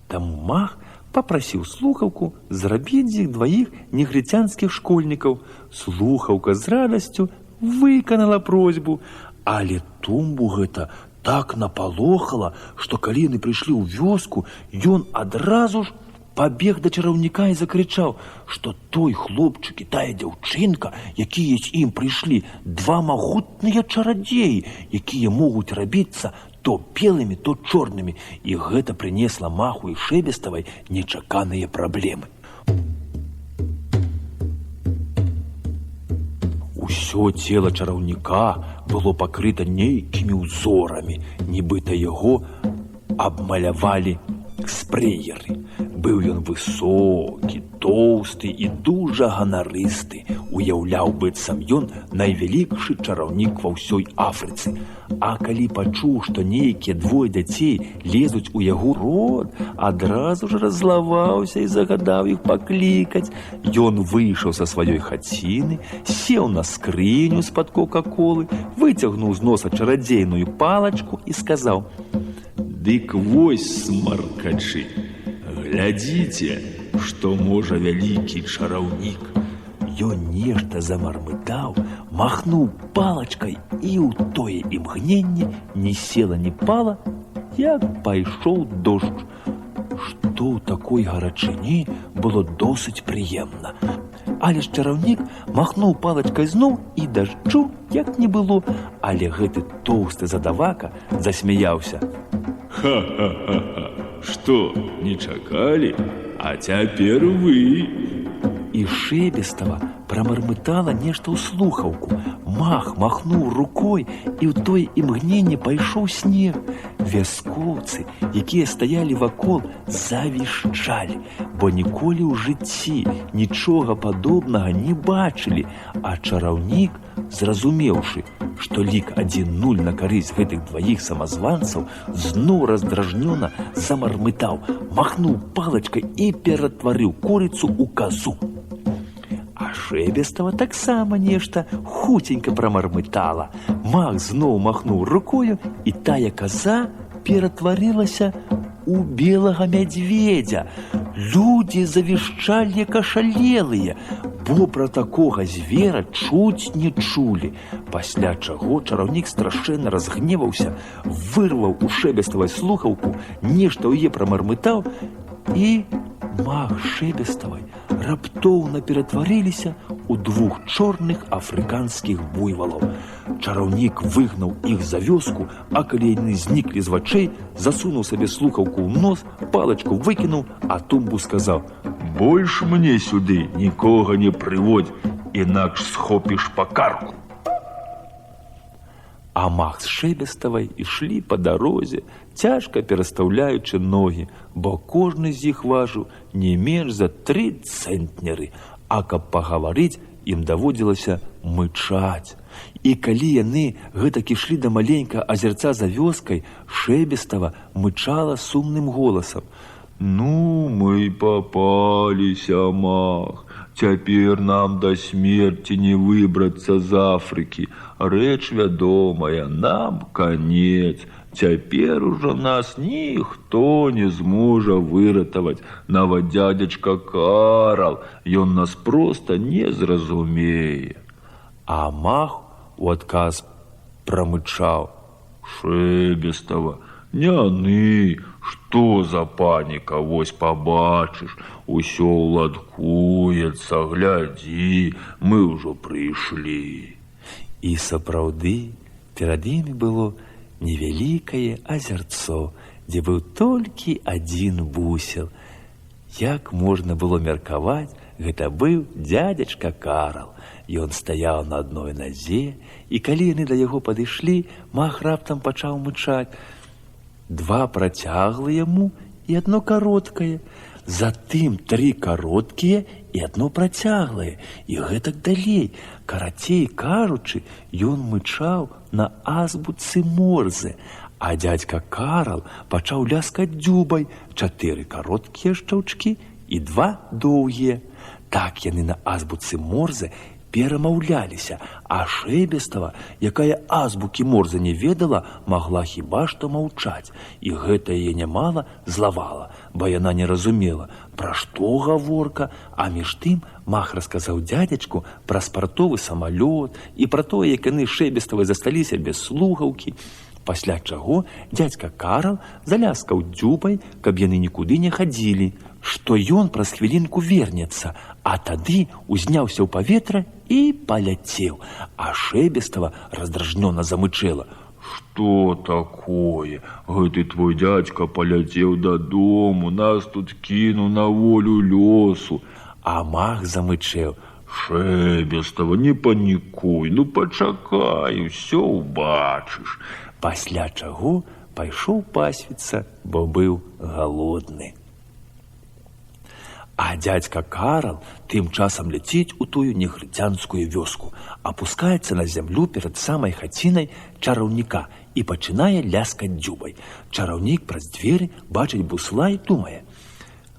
Таму Мах папрасіў слухаўку зрабіць з іх 2 негрыцянскіх школьнікаў. Слухаўка з радасцю выканала просьбу, але Тумбу гэта так напалохала, што калі яны прыйшлі ў вёску, ён адразу ж пабег да чараўніка і закрычаў, што той хлопчык і тая дзяўчынка, якія з ім прыйшлі, 2 магутныя чарадзеі, якія могуць рабіцца то белымі, то чорнымі, і гэта прынесла Маху і Шэбеставай нечаканыя праблемы. Усё цела чараўніка было пакрыта нейкімі ўзорамі, нібыта яго абмалявалі спрэеры. Быў ён высокі, тоўсты і дужа ганарысты. Уяўляў, быццам ён найвялікшы чараўнік ва ўсёй Афрыцы. А калі пачуў, што нейкія двое дзяцей лезуць у яго рот, адразу ж раззлаваўся і загадаў іх паклікаць. Ён выйшаў са сваёй хаціны, сеў на скрыню з-пад кока-колы, выцягнуў з носа чарадзейную палачку і сказаў: «Дык вось, смаркачы, глядзіце, што можа вялікі чараўнік». Ён нешта замармытаў, махнуў палачкай, і ў тое імгненне ні села, ні пала, як пайшоў дождж. Што ў такой гарачыні было досыць прыемна. Але ж чараўнік махнуў палачкай зноў, і дажджу як не было, але гэты тоўсты задавака засмяяўся. «Ха-ха-ха-ха! Што, не чакалі? А цяпер вы!» І Шэбестава прамармытала нешта ў слухаўку. Мах махнуў рукой, і ў тое імгненне пайшоў снег. Вяскоўцы, якія стаялі вакол, завішчалі, бо ніколі ў жыцці нічога падобнага не бачылі. А чараўнік, зразумеўшы, што лік 1-0 на карысць гэтых дваіх самазванцаў, зноў раздражнёна замармытаў, махнуў палачкай і ператварыў курыцу ў казу. А Шэбестава таксама нешта хуценька прамармытала. Мах зноў махнуў рукою, і тая каза ператварылася у белага мядзведзя. Людзі завішчалі як ашалелыя, бо пра такога звера чуць не чулі. Пасля чаго чараўнік страшэнна разгневаўся, вырваў у Шэбеставай слухаўку, нешта ў яе прамармытаў, і мах Шэбеставай раптоўна ператварыліся ў двух чорных афрыканскіх буйвалаў. Чараўнік выгнаў іх за вёску, а калі яны зніклі з вачэй, засунуў сабе слухаўку ў нос, палачку выкінуў, а тумбу сказаў: «Больш мне сюды нікога не прыводзь, інакш схопіш пакарку». А мах з Шэбеставай ішлі па дарозе, цяжка перастаўляючы ногі, бо кожны з іх важыў не менш за 3 цэнтнеры, а каб пагаварыць, ім даводзілася мычаць. І калі яны гэтак ішлі да маленькага азерца за вёскай, Шэбестава мычала сумным голасам: «Ну, мы папаліся, мах. Цяпер нам да смерці не выбрацца з Афрыкі. Рэч вядомая, нам канец. Цяпер ужо нас ніхто не зможа выратаваць. Нават дзядзячка Карл, ён нас проста не зразумее». А мах у адказ прамычаў: «Шэбестава, не ны, што за паніка, вось пабачыш, усё ўладкуецца, глядзі, мы ўжо прыйшлі». І сапраўды перад імі было невялікае азярцо, дзе быў толькі адзін вусел. Як можна было меркаваць, гэта быў дзядзячка Карл. Ён стаяў на адной назе, і калі яны да яго падышлі, мах раптам пачаў мычаць. 2 працяглыя му і 1 кароткае, затым 3 кароткія і 1 працяглае, і гэтак далей. Карацей кажучы, ён мычаў на азбуцы Морзе, а дзядзька Карл пачаў ляскаць дзюбай, 4 кароткія шчаўчкі і 2 доўгія. Так яны на азбуцы Морзе перамаўляліся, а Шэбестава, якая азбукі Морзе не ведала, магла хіба што маўчаць. І гэта яе нямала злавала, бо яна не разумела, пра што гаворка, а між тым мах расказаў дзядзячку пра спартовы самалёт і пра тое, як яны Шэбеставай засталіся без слухаўкі. Пасля чаго дзядзька Карл заляскаў дзюбай, каб яны нікуды не хадзілі, што ён праз хвілінку вернецца, а тады узняўся ў паветра і паляцеў. А Шэбестава раздражнёна замычэла: «Што такое? Гэты твой дзядзька паляцеў дадому, нас тут кінуў на волю лёсу». А мах замычэў: Шэбестава, не панікуй, ну пачакай, усё ўбачыш. Пасля чаго пайшоў пасвіцца, бо быў галодны. А дядька Карл тым часам ляціць у тую негрыцянскую вёску, апускаецца на зямлю перад самай хацінай чараўніка і пачынае ляскаць дзюбай. Чараўнік праз дзверы бачыць бусла і думае: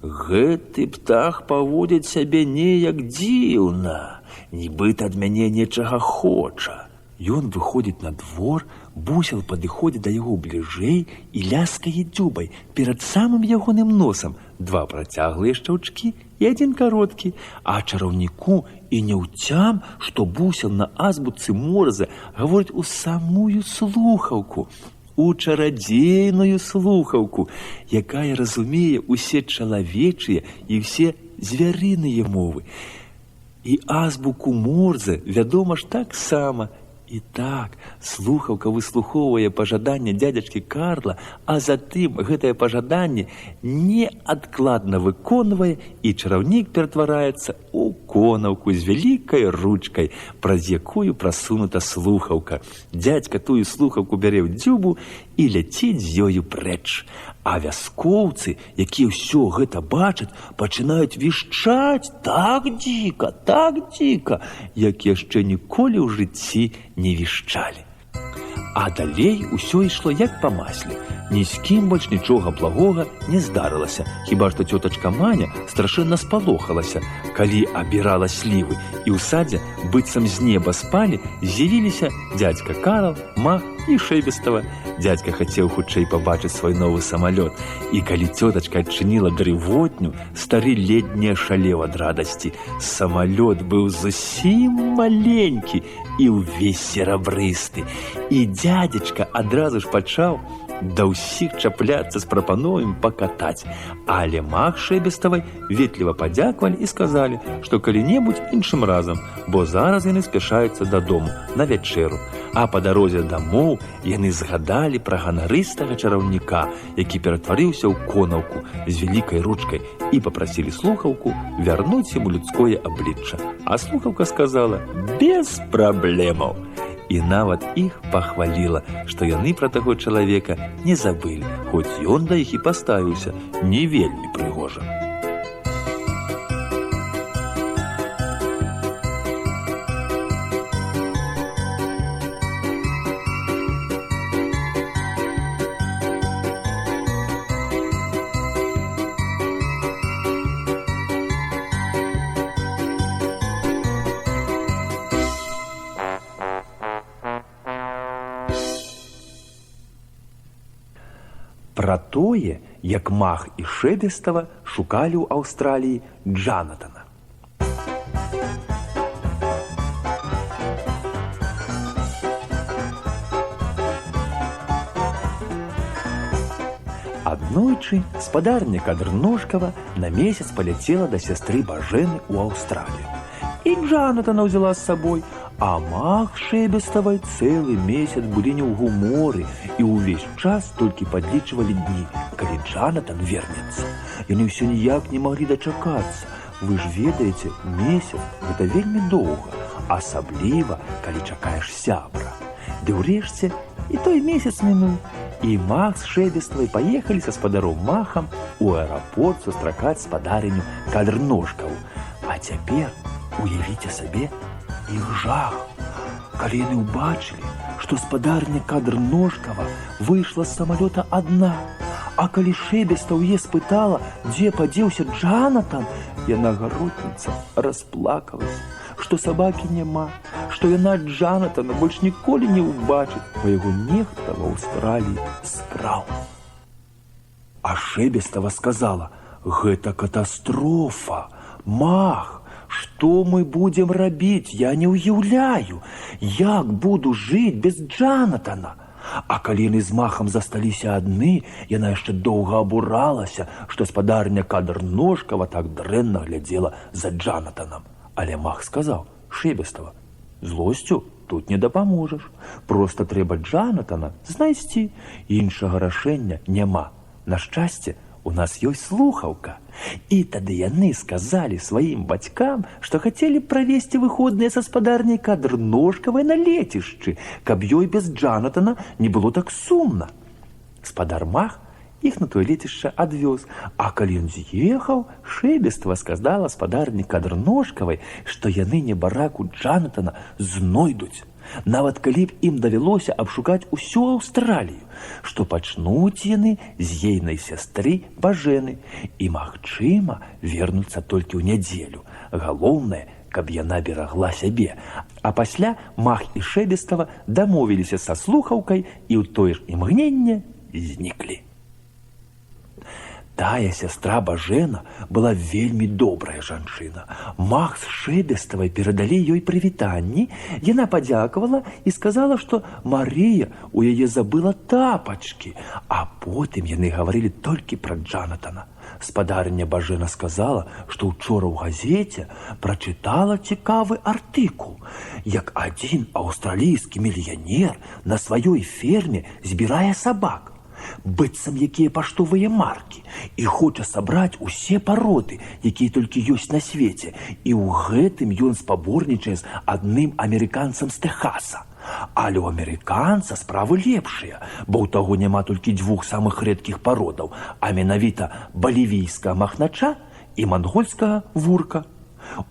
гэты птах паводзіць сябе неяк дзіўна, нібыта ад мяне нечага хоча. Ён выходзіць на двор, бусел падыходзіць да яго бліжэй і ляскае дзюбай перад самым ягоным носам. 2 працяглыя шчаўчкі і 1 кароткі, а чараўніку і няўцям, што бусел на азбуцы Морзе гаворыць у самую слухаўку, у чарадзейную слухаўку, якая разумее ўсе чалавечыя і ўсе звярыныя мовы. І азбуку Морзе, вядома ж, таксама. І так слухаўка выслухоўвае пажаданне дзядзячкі Карла, а затым гэтае пажаданне неадкладна выконвае, і чараўнік ператвараецца ў конаўку з вялікай ручкай, праз якую прасунута слухаўка. Дзядзька тую слухаўку бярэ ў дзюбу і ляціць з ёю прэч. А вяскоўцы, якія ўсё гэта бачаць, пачынаюць вішчаць так дзіка, як яшчэ ніколі ў жыцці не вішчалі. А далей усё ішло як па масле. Ні з кім больш нічога благога не здарылася, хіба што цётачка Маня страшэнна спалохалася, калі абірала слівы, і ў садзе, быццам з неба спалі, з'явіліся дзядзька Карл, Мах і Шэбестава. Дзядзька хацеў хутчэй пабачыць свой новы самалёт, і калі цётачка адчыніла дрывотню, стары ледзь не ашалеў ад радасці. Самалёт быў зусім маленькі і ўвесь серабрысты, і дзядзечка адразу ж пачаў да ўсіх чапляцца з прапановамі пакатаць. Але Мах Шэбеставай ветліва падзякавалі і сказалі, што калі-небудзь іншым разам, бо зараз яны спяшаюцца дадому на вячэру. А па дарозе дамоў яны згадалі пра ганарыстага чараўніка, які ператварыўся ў конаўку з вялікай ручкай, і папрасілі слухаўку вярнуць яму людское аблічча. А слухаўка сказала: без праблемаў. І нават іх пахваліла, што яны пра таго чалавека не забылі, хоць ён да іх і паставіўся не вельмі прыгожа. Пра тое, як Мах і Шэбестава шукалі ў Аўстраліі Джанатана. Аднойчы спадарня Кадрножкава на месяц паляцела да сястры Бажэны ў Аўстралію. І Джанатана ўзяла з сабой, а Мах Шэбеставай цэлы месяц былі не ў гуморы і ўвесь час толькі падлічвалі дні, калі Джанатан вернецца. Яны ўсё ніяк не маглі дачакацца. Вы ж ведаеце, месяц – гэта вельмі доўга, асабліва, калі чакаеш сябра. Ды ўрэшце і той месяц мінуў, і Мах з Шэбеставай паехалі са спадаром Махам у аэрапорт сустракаць спадарыню Кадрножкаву. А цяпер уявіце сабе іх жах, калі яны ўбачылі, што спадарня Кадрножкава выйшла з самалёта адна, а калі Шэбестаў яе спытала, дзе падзеўся Джанатан, яна гаротніца расплакалася, што сабакі няма, што яна Джанатана больш ніколі не ўбачыць, бо яго нехта ва Аўстраліі скраў. А Шэбестава сказала: гэта катастрофа, Мах, што мы будзем рабіць, я не ўяўляю, як буду жыць без Джанатана. А калі яны з Махам засталіся адны, яна яшчэ доўга абуралася, што спадарня Кадрножкава так дрэнна глядзела за Джанатанам. Але Мах сказаў: Шэбестава, злосцю тут не дапаможаш, проста трэба Джанатана знайсці, іншага рашэння няма. На шчасце, у нас ёсць слухаўка. І тады яны сказалі сваім бацькам, што хацелі правесці выходныя са спадарняй Кадрножкавай на лецішчы, каб ёй без Джанатана не было так сумна. Спадар Мах іх на тое лецішча адвёз, а калі ён з'ехаў, Шэбестава сказала спадарні Кадрножкавай, што яны небараку Джанатана знойдуць. Нават калі б ім давялося абшукаць усю Аўстралію, што пачнуць яны з ейнай сястры Бажэны і, магчыма, вернуцца толькі ў нядзелю. Галоўнае, каб яна берагла сябе. А пасля Мах і Шэбестава дамовіліся са слухаўкай і ў тое ж імгненне зніклі. Тая сястра Бажэна была вельмі добрая жанчына. Мах з Шэбеставай перадалі ёй прывітанні, яна падзякавала і сказала, што Марыя у яе забыла тапачкі, а потым яны гаварылі толькі пра Джанатана. Спадарня Бажэна сказала, што ўчора ў газеце прачытала цікавы артыкул, як адзін аўстралійскі мільянер на сваёй ферме збірае сабак, быццам якія паштовыя маркі, і хоча сабраць усе пароды, якія толькі ёсць на свеце, і ў гэтым ён спаборнічае з адным амерыканцам з Тэхаса. Але ў амерыканца справы лепшыя, бо ў таго няма толькі 2 самых рэдкіх пародаў, а менавіта балівійскага махнача і мангольскага вурка,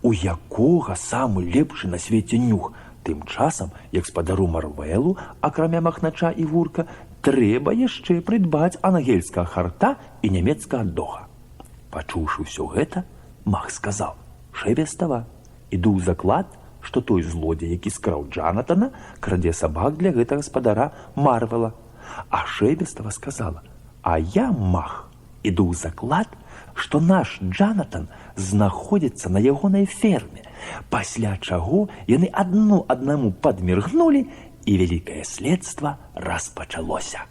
у якога самы лепшы на свеце нюх. Тым часам, як спадару Марвэлу, акрамя махнача і вурка, трэба яшчэ прыдбаць ангельскага харта і нямецкага дога. Пачуўшы ўсё гэта, Мах сказаў: Шэбестава, іду ў заклад, што той злодзей, які скраў Джанатана, крадзе сабак для гэтага спадара Марвэла. А Шэбестава сказала: а я, Мах, іду ў заклад, што наш Джанатан знаходзіцца на ягонай ферме, пасля чаго яны адно аднаму падміргнулі, і вялікае следства распачалося.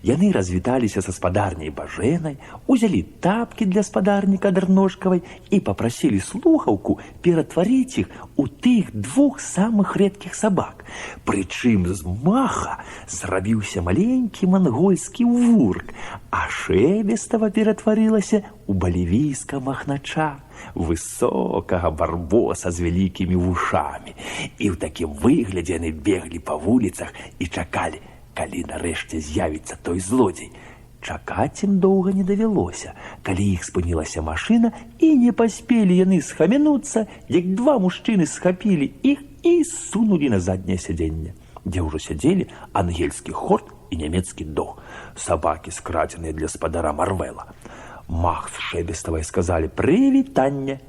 Яны развіталіся са спадарняй Бажэнай, узялі тапкі для спадарні Кадрножкавай і папрасілі слухаўку ператварыць іх у тых 2 самых рэдкіх сабак. Прычым з Маха зрабіўся маленькі мангольскі вурк, а Шэбестава ператварылася ў балівійскага махнача, высокага барбоса з вялікімі вушамі. І ў такім выглядзе яны беглі па вуліцах і чакалі, калі нарэшце з'явіцца той злодзей. Чакаць ім доўга не давялося, калі іх спынілася машына, і не паспелі яны схамянуцца, як 2 мужчыны схапілі іх і сунулі на задняе сядзенне, дзе ўжо сядзелі ангельскі хорт і нямецкі дог, сабакі, скрадзеныя для спадара Марвэла. Мах з Шэбеставай сказалі прывітанне,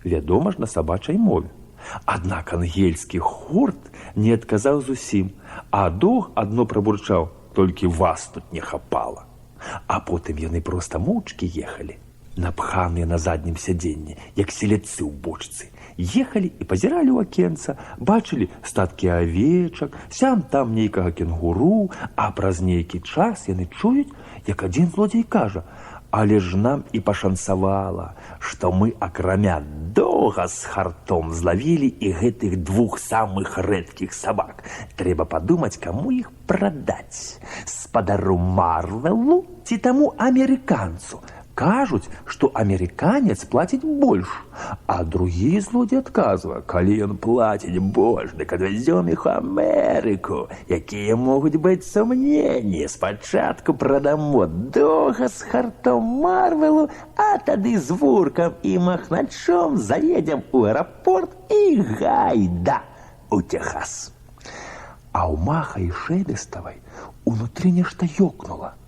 вядома ж, на сабачай мове. Аднак ангельскі хорт не адказаў зусім, а дог адно прабурчаў: толькі вас тут не хапала. А потым яны проста моўчкі ехалі, напханыя на заднім сядзенні, як селядцы ў бочцы. Ехалі і пазіралі ў акенца, бачылі статкі авечак, сям-там нейкага кенгуру, а праз нейкі час яны чуюць, як адзін злодзей кажа: але ж нам і пашанцавала, што мы акрамя дога з хартом злавілі і гэтых 2 самых рэдкіх сабак. Трэба падумаць, каму іх прадаць: спадару Марвэлу ці таму амерыканцу. Кажуць, што амерыканец плаціць больш, а другі злодзей адказвае: калі ён плаціць больш, дык адвязём іх у Амерыку. Якія могуць быць сумненні? Спачатку прадамо дога з хартом Марвэлу, а тады з вуркам і махначом заедзем у аэрапорт і гайда у Тэхас. А ў Маха і Шэбеставай унутры нешта ёкнула.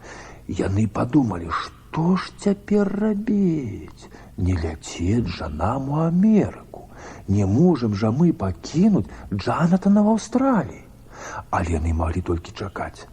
Яны падумалі, што ж цяпер рабіць? Не ляцець жа нам у Амерыку. Не можам жа мы пакінуць Джанатана в Аўстраліі. Але яны маглі толькі чакаць.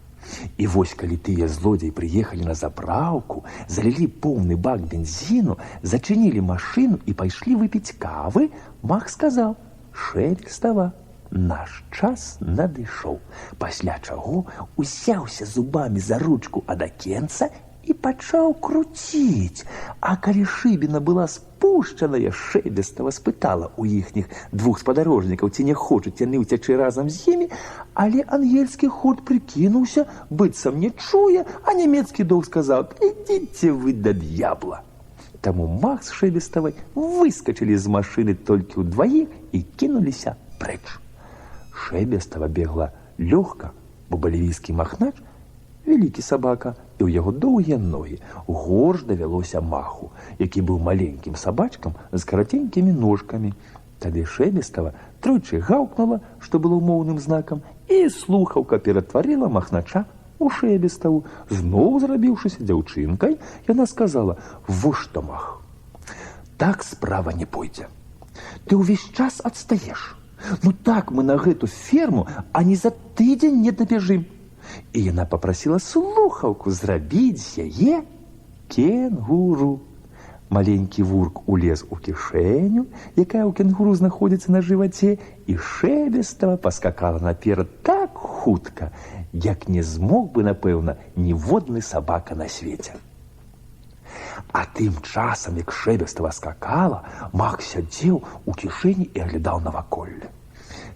І вось, калі тыя злодзеі прыехалі на заправку, залілі поўны бак бензіну, зачынілі машыну і пайшлі выпіць кавы, Мах сказаў: Шэбестава, наш час надышоў. Пасля чаго узяўся зубамі за ручку ад акенца і пачаў круціць. А калі шыбіна была спушчаная, Шэбестава спытала ў іхніх двух спадарожнікаў, ці не хочуць яны ўцячы разам з імі, але ангельскі ход прыкінуўся, быццам не чуе, а нямецкі дух сказаў: «Ідзіце вы да д'ябла». Таму Мах з Шэбеставай выскачылі з машыны толькі ўдваіх і кінуліся прэч. Шэбестава бегла лёгка, бо балівійскі махнач вялікі сабака, і ў яго доўгія ногі. Горш давялося Маху, які быў маленькім сабачкам з караценькімі ножкамі. Тады Шэбестава тройчы гаўкнула, што было моўным знакам, і слухаўка ператварыла махнача у Шэбеставу. Зноў зрабіўшыся дзяўчынкай, яна сказала: «Во што, Мах, так справа не пойдзе. Ты ўвесь час адстаеш. Ну так мы на гэту ферму ані за тыдзень не дабяжым». І яна попрасіла слухаўку зрабіць з яе кенгуру. Маленькі вурк улез у кішэню, якая ў кенгуру знаходзіцца на жываце, і Шэбестава паскакала наперад так хутка, як не змог бы, напэўна, ніводны сабака на свеце. А тым часам, як Шэбестава скакала, Мах сядзеў у кішэні і аглядаў наваколле.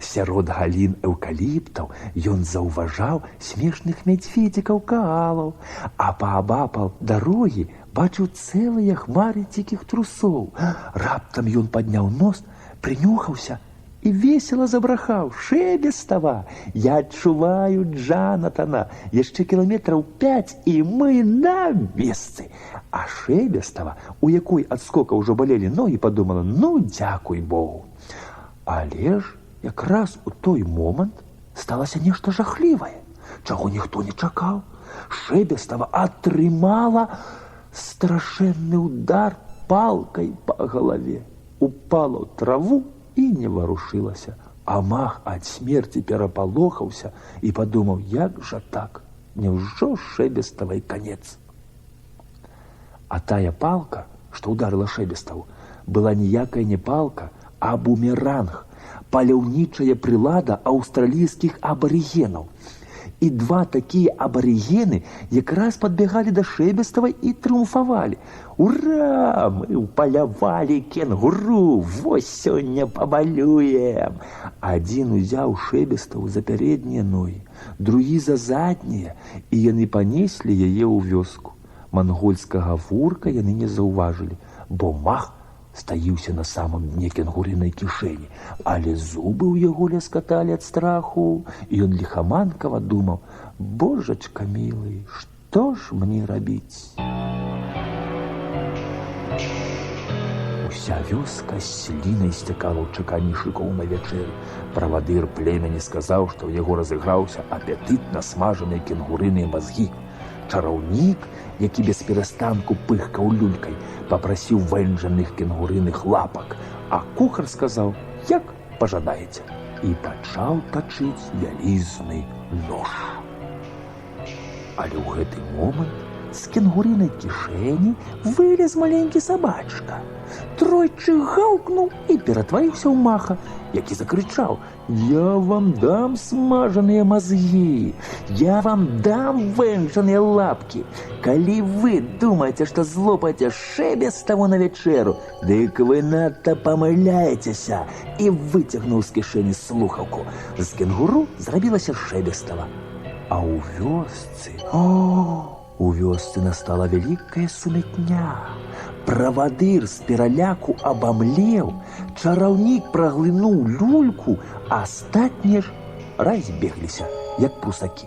Сярод галін эўкаліптаў ён заўважаў смешных мядзведзікаў-каалаў, а паабапал дарогі бачыў цэлыя хмары дзікіх трусоў. Раптам ён падняў нос, прынюхаўся і весела забрахаў: «Шэбестава, я адчуваю Джанатана. Яшчэ кіламетраў 5, і мы на месцы». А Шэбестава, у якой ад скока ўжо балелі ногі, падумала: «Ну, дзякуй Богу». Але ж якраз у той момант сталася нешта жахлівае, чаго ніхто не чакаў. Шэбестава атрымала страшэнны удар палкай па галаве, упала ў траву і не варушылася. А Мах ад смерці перапалохаўся і падумаў: як жа так, няўжо Шэбеставай канец? А тая палка, што ударыла Шэбеставу, была ніякая не палка, а бумеранг, паляўнічая прылада аўстралійскіх абарыгенаў. І два такія абарыгены якраз падбягалі да Шэбеставай і трыумфавалі: «Ура! Мы ўпалявалі кенгуру! Вось сёння пабалюем!» Адзін узяў Шэбеставу за пярэднія ногі, другі за заднія, і яны панеслі яе ў вёску. Мангольскага вурка яны не заўважылі, бо Мах стаіўся на самым дне кенгурынай кішэні, але зубы ў яго ляскаталі ад страху, і ён ліхаманкава думаў: «Божачка мілы, што ж мне рабіць?» Уся вёска з слінай сцякала ў чаканні шыкоў на вячэры. Правадыр племені сказаў, што ў яго разыграўся апетытна смажаныя кенгурыныя мазгі. Чараўнік, які без перастанку пыхкаў люлькай, папрасіў вэнджаных кенгурыных лапак, а кухар сказаў: «Як пажадаеце», і пачаў тачыць вялізны нож. Але ў гэты момант з кенгурынай кішэні вылез маленькі сабачка. Тройчы гаўкнуў і ператварыўся ў Маха, які закрычаў: «Я вам дам смажаныя мазгі! Я вам дам вэнджаныя лапкі! Калі вы думаеце, што злопаце Шэбеставу на вячэру, дык вы надта памыляецеся!» І выцягнуў з кішэні слухаўку. З кенгуру зрабілася Шэбестава. А ў вёсцы... У вёсцы настала вялікая сумятня. Правадыр з пераляку абамлеў, чараўнік праглынуў люльку, а астатнія ж разбегліся, як прусакі.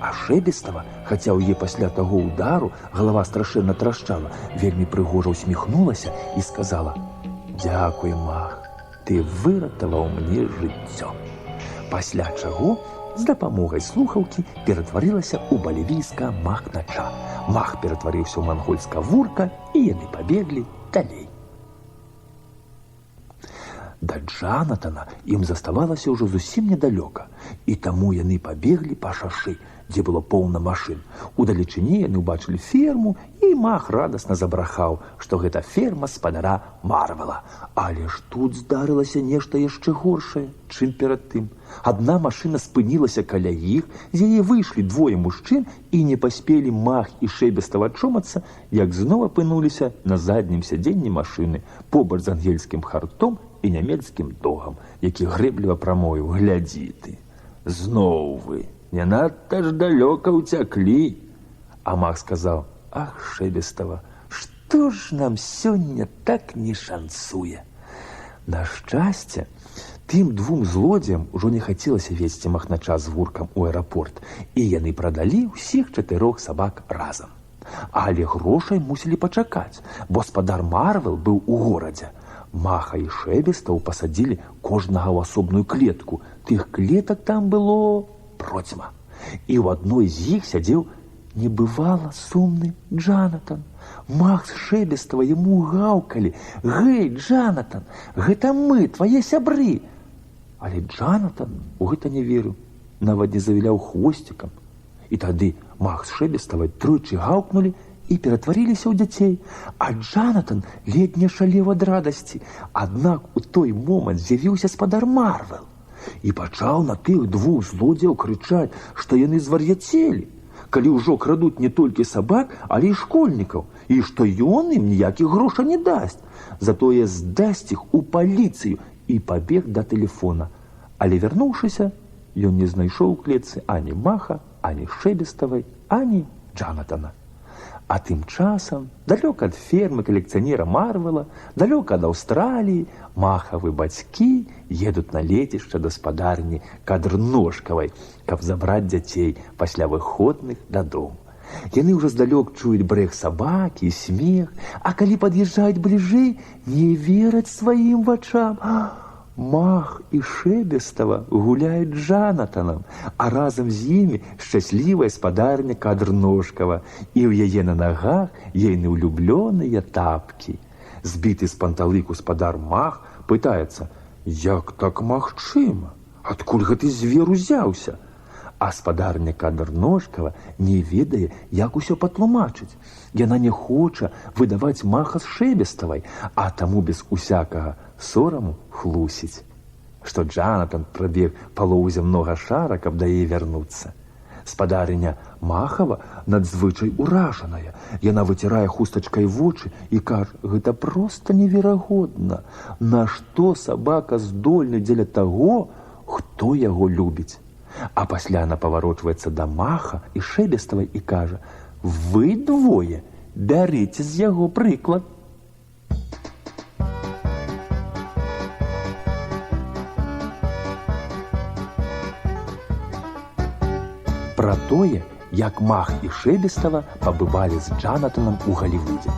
А Шэбестава, хаця ў яе пасля таго ўдару галава страшэнна трашчала, вельмі прыгожа ўсміхнулася і сказала: «Дзякуй, Мах, ты выратаваў мне жыццё». Пасля чаго з дапамогай слухаўкі ператварылася ў балівійска махнача. Мах ператварыўся ў мангольска вурка, і яны пабеглі далей. Да Джанатана ім заставалася ўжо зусім недалёка, і таму яны пабеглі па шашы дзе было поўна машын. Удалечыні яны ўбачылі ферму, і Мах радасна забрахаў, што гэта ферма спадара Марвела. Але ж тут здарылася нешта яшчэ горшае, чым перад тым. Адна машына спынілася каля іх, з яе выйшлі двое мужчын, і не паспелі Мах і Шэбестаў ачомацца, як зноў апынуліся на заднім сядзенні машыны, побач з ангельскім хартом і нямецкім догам, які грэбліва прамовіў: «Глядзі ты, зноў вы, не надта ж далёка ўцяклі». А Мах сказаў: «Ах, Шэбестава, што ж нам сёння так не шанцуе?» На шчасце, тым двум злодзеям ужо не хацелася везці махнача з вуркам у аэрапорт, і яны прадалі ўсіх 4 сабак разам. Але грошай мусілі пачакаць, бо спадар Марвел быў у горадзе. Маха і Шэбестаў пасадзілі кожнага ў асобную клетку. Тых клетак там было процьма. І ў адной з іх сядзеў небывала сумны Джанатан. Мах з Шэбестава яму гаўкалі: «Гэй, Джанатан, гэта мы, твае сябры!» Але Джанатан у гэта не верыў, нават не завіляў хвосцікам. І тады Мах з Шэбеставай тройчы гаўкнулі і ператварыліся ў дзяцей, а Джанатан ледзь не шалеў ад радасці. Аднак у той момант з'явіўся спадар Марвел і пачаў на тых двух злодзеяў крычаць, што яны звар'яцелі, калі ўжо крадуць не толькі сабак, але і школьнікаў, і што ён ім ніякіх грошай не дасць, затое здасць іх у паліцыю, і пабег да тэлефона. Але вярнуўшыся, ён не знайшоў у клетцы ані Маха, ані Шэбеставай, ані Джанатана. А тым часам, далёка ад фермы калекцыянера Марвела, далёка ад Аўстраліі, Махавы бацькі едуць на лецішча да спадарні Кадрножкавай, каб забраць дзяцей пасля выходных дадому. Яны ўжо здалёк чуюць брэх сабакі і смех, а калі пад'язджаюць бліжэй, не вераць сваім вачам. Мах і Шэбестава гуляюць з Джанатанам, а разам з імі шчаслівая спадарня Кадрножкава, і ў яе на нагах ейны ўлюблёныя тапкі. Збіты з панталыку спадар Мах пытаецца: «Як так магчыма? Адкуль гэты звер узяўся?» А спадарня Кадрножкава не ведае, як усё патлумачыць. Яна не хоча выдаваць Маха з Шэбеставай, а таму без усякага сораму хлусіць, што Джанатан прабег палову зямнога шара, каб да яе вярнуцца. Спадарыня Махава надзвычай уражаная. Яна выцірае хустачкай вочы і кажа: «Гэта проста неверагодна. Нашто сабака здольны дзеля таго, хто яго любіць?» А пасля яна паварочваецца да Маха і Шэбеставай і кажа: «Вы двое бярыце з яго прыклад». Пра тое, як Мах і Шэбестава пабывалі з Джанатанам у Галівудзе.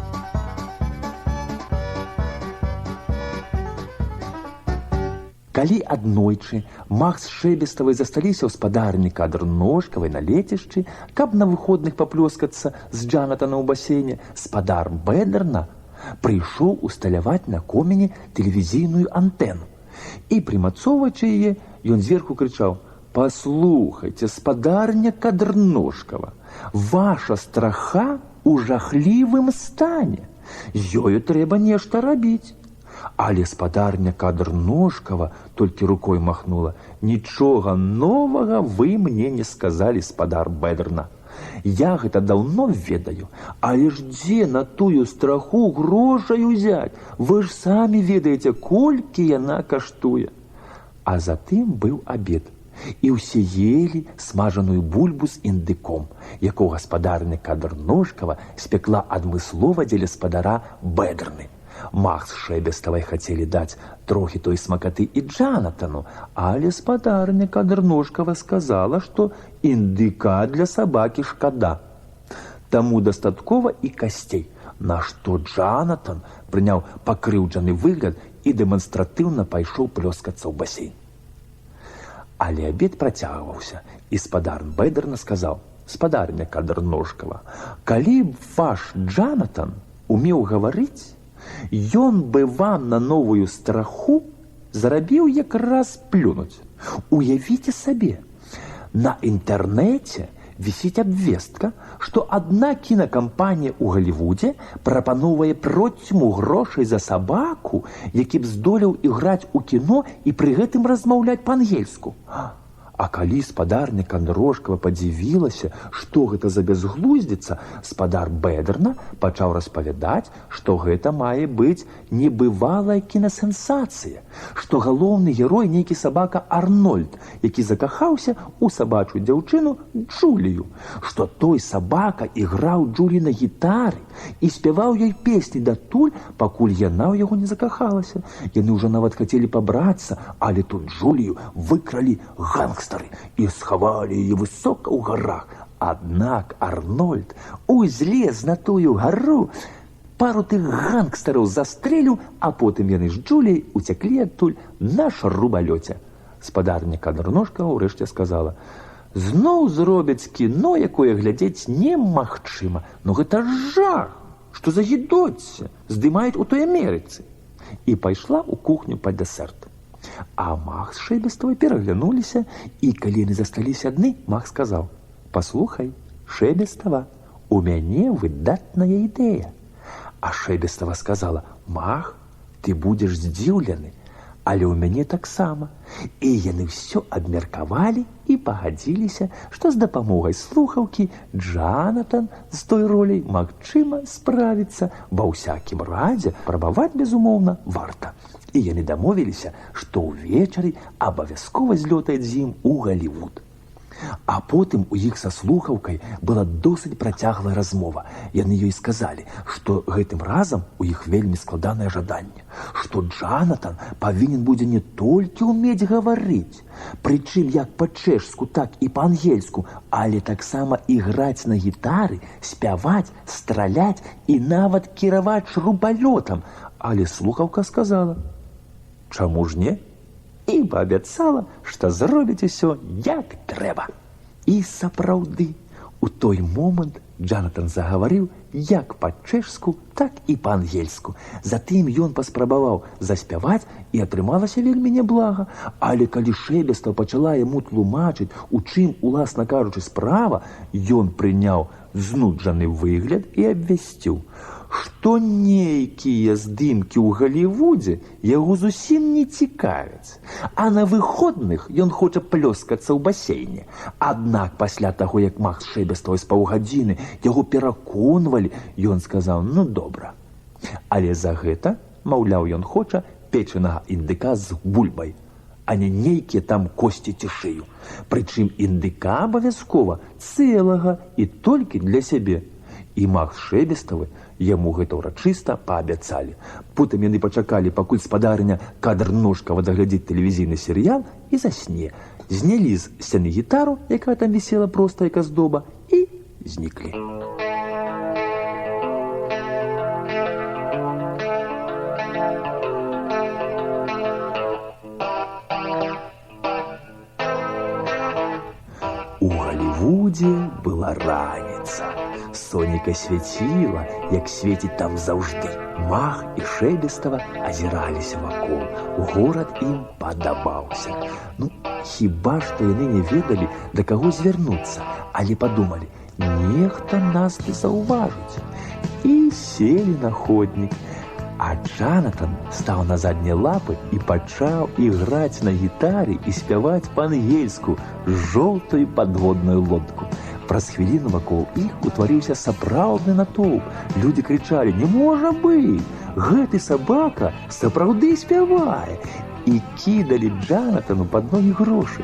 Калі аднойчы Мах з Шэбеставай засталіся ў спадарні Кадрножкавай на лецішчы, каб на выходных паплёскацца з Джанатана ў басейне, спадар Бэдерна прыйшоў усталяваць на комені тэлевізійную антэну. І, прымацоўваючы яе, ён зверху крычаў: «Паслухайце, спадарня Кадрножкава, ваша страха ў жахлівым стане. Ёю трэба нешта рабіць». Але спадарня Кадрножкава толькі рукой махнула: «Нічога новага вы мне не сказалі, спадар Бэдерна. Я гэта даўно ведаю, але ж дзе на тую страху грошай узяць? Вы ж самі ведаеце, колькі яна каштуе». А затым быў абед, і ўсе елі смажаную бульбу з індыком, якога спадарня Кадрножкава спекла адмыслова дзеля спадара Бэдерны. Мах з Шэбеставай хацелі даць трохі той смакаты і Джанатану, але спадарня Кадрножкава сказала, што індыка для сабакі шкада. Таму дастаткова і касцей, на што Джанатан прыняў пакрыўджаны выгляд і дэманстратыўна пайшоў плёскацца ў басейн. Але абед працягваўся, і спадар Бэдерна сказаў: «Спадарня Кадрножкава, калі б ваш Джанатан умеў гаварыць, ён бы вам на новую страху зарабіў якраз плюнуць. Уявіце сабе, на інтэрнэце вісіць абвестка, што адна кінакампанія ў Галівудзе прапаноўвае процьму грошай за сабаку, які б здолеў іграць у кіно і пры гэтым размаўляць па-ангельску. А калі спадарня Кандрожкава падзівілася, што гэта за бязглуздзіца, спадар Бэдерна пачаў распавядаць, што гэта мае быць небывалая кінасенсацыя, што галоўны герой нейкі сабака Арнольд, які закахаўся ў сабачую дзяўчыну Джулію, што той сабака іграў Джулі на гітары і спяваў ёй песні датуль, пакуль яна ў яго не закахалася. Яны ўжо нават хацелі пабрацца, але тут Джулію выкралі гангстары і схавалі яе высока ў гарах. Аднак Арнольд узлез на тую гару, пару тых гангстараў застрэліў, а потым яны з Джуліяй уцяклі адтуль на шрубалёце. Спадарня Кандрожкава ўрэшце сказала: «Зноў зробяць кіно, якое глядзець немагчыма. Ну гэта жах! Што за гідоцце? Здымаюць у той Амерыцы!» І пайшла ў кухню па дэсерт. А Мах з Шэбеставай пераглянуліся, і калі яны засталіся адны, Мах сказаў: «Паслухай, Шэбестава, у мяне выдатная ідэя». А Шэбестава сказала: «Мах, ты будзеш здзіўлены, але ў мяне таксама». І яны ўсё абмеркавалі і пагадзіліся, што з дапамогай слухаўкі Джанатан з той роляй магчыма справіцца. Ва ўсякім разе прабаваць, безумоўна, варта. І яны дамовіліся, што ўвечары абавязкова злётаюць з ім у Галівуд. А потым у іх са слухаўкай была досыць працяглая размова. Яны ёй сказалі, што гэтым разам у іх вельмі складанае жаданне, што Джанатан павінен будзе не толькі ўмець гаварыць, прычым як па-чэшску, так і па-ангельску, але таксама іграць на гітары, спяваць, страляць і нават кіраваць шрубалётам. Але слухаўка сказала: «Чаму ж не?» І паабяцала, што зробіць усё як трэба. І сапраўды, у той момант Джанатан загаварыў як па-чэшску, так і па-ангельску. Затым ён паспрабаваў заспяваць, і атрымалася вельмі няблага. Але калі Шэбестава пачала яму тлумачыць, у чым, уласна кажучы, справа, ён прыняў знуджаны выгляд і абвясціў, што нейкія здымкі ў Галівудзе яго зусім не цікавяць, а на выходных ён хоча плёскацца ў басейне. Аднак пасля таго, як Мах з Шэбеставай з паўгадзіны яго пераконвалі, ён сказаў: «Ну, добра». Але за гэта, маўляў, ён хоча печанага індыка з бульбай, а не нейкія там косці ці шыю. Прычым індыка абавязкова цэлага і толькі для сябе. І Мах з Шэбеставай яму гэта ўрачыста паабяцалі. Потым яны пачакалі, пакуль спадарня Кандрожкава даглядзіць тэлевізійны серыял і засне. Знялі з сцяны гітару, якая там вісела проста як аздоба, і зніклі. У Галівудзе была раніца. Сонейка свяціла, як свеціць там заўжды. Мах і Шэбестава азіраліся вакол. Горад ім падабаўся. Ну, хіба што яны не ведалі, да каго звярнуцца, але падумалі: нехта нас не заўважыць. І селі на ходнік. А Джанатан стаў на заднія лапы і пачаў іграць на гітары і спяваць па-ангельску жоўтую падводную лодку. Праз хвіліну вакол іх утварыўся сапраўдны натоўп. Людзі крычалі: «Не можа быць! Гэты сабака сапраўды спявае!» І кідалі Джанатану пад ногі грошы.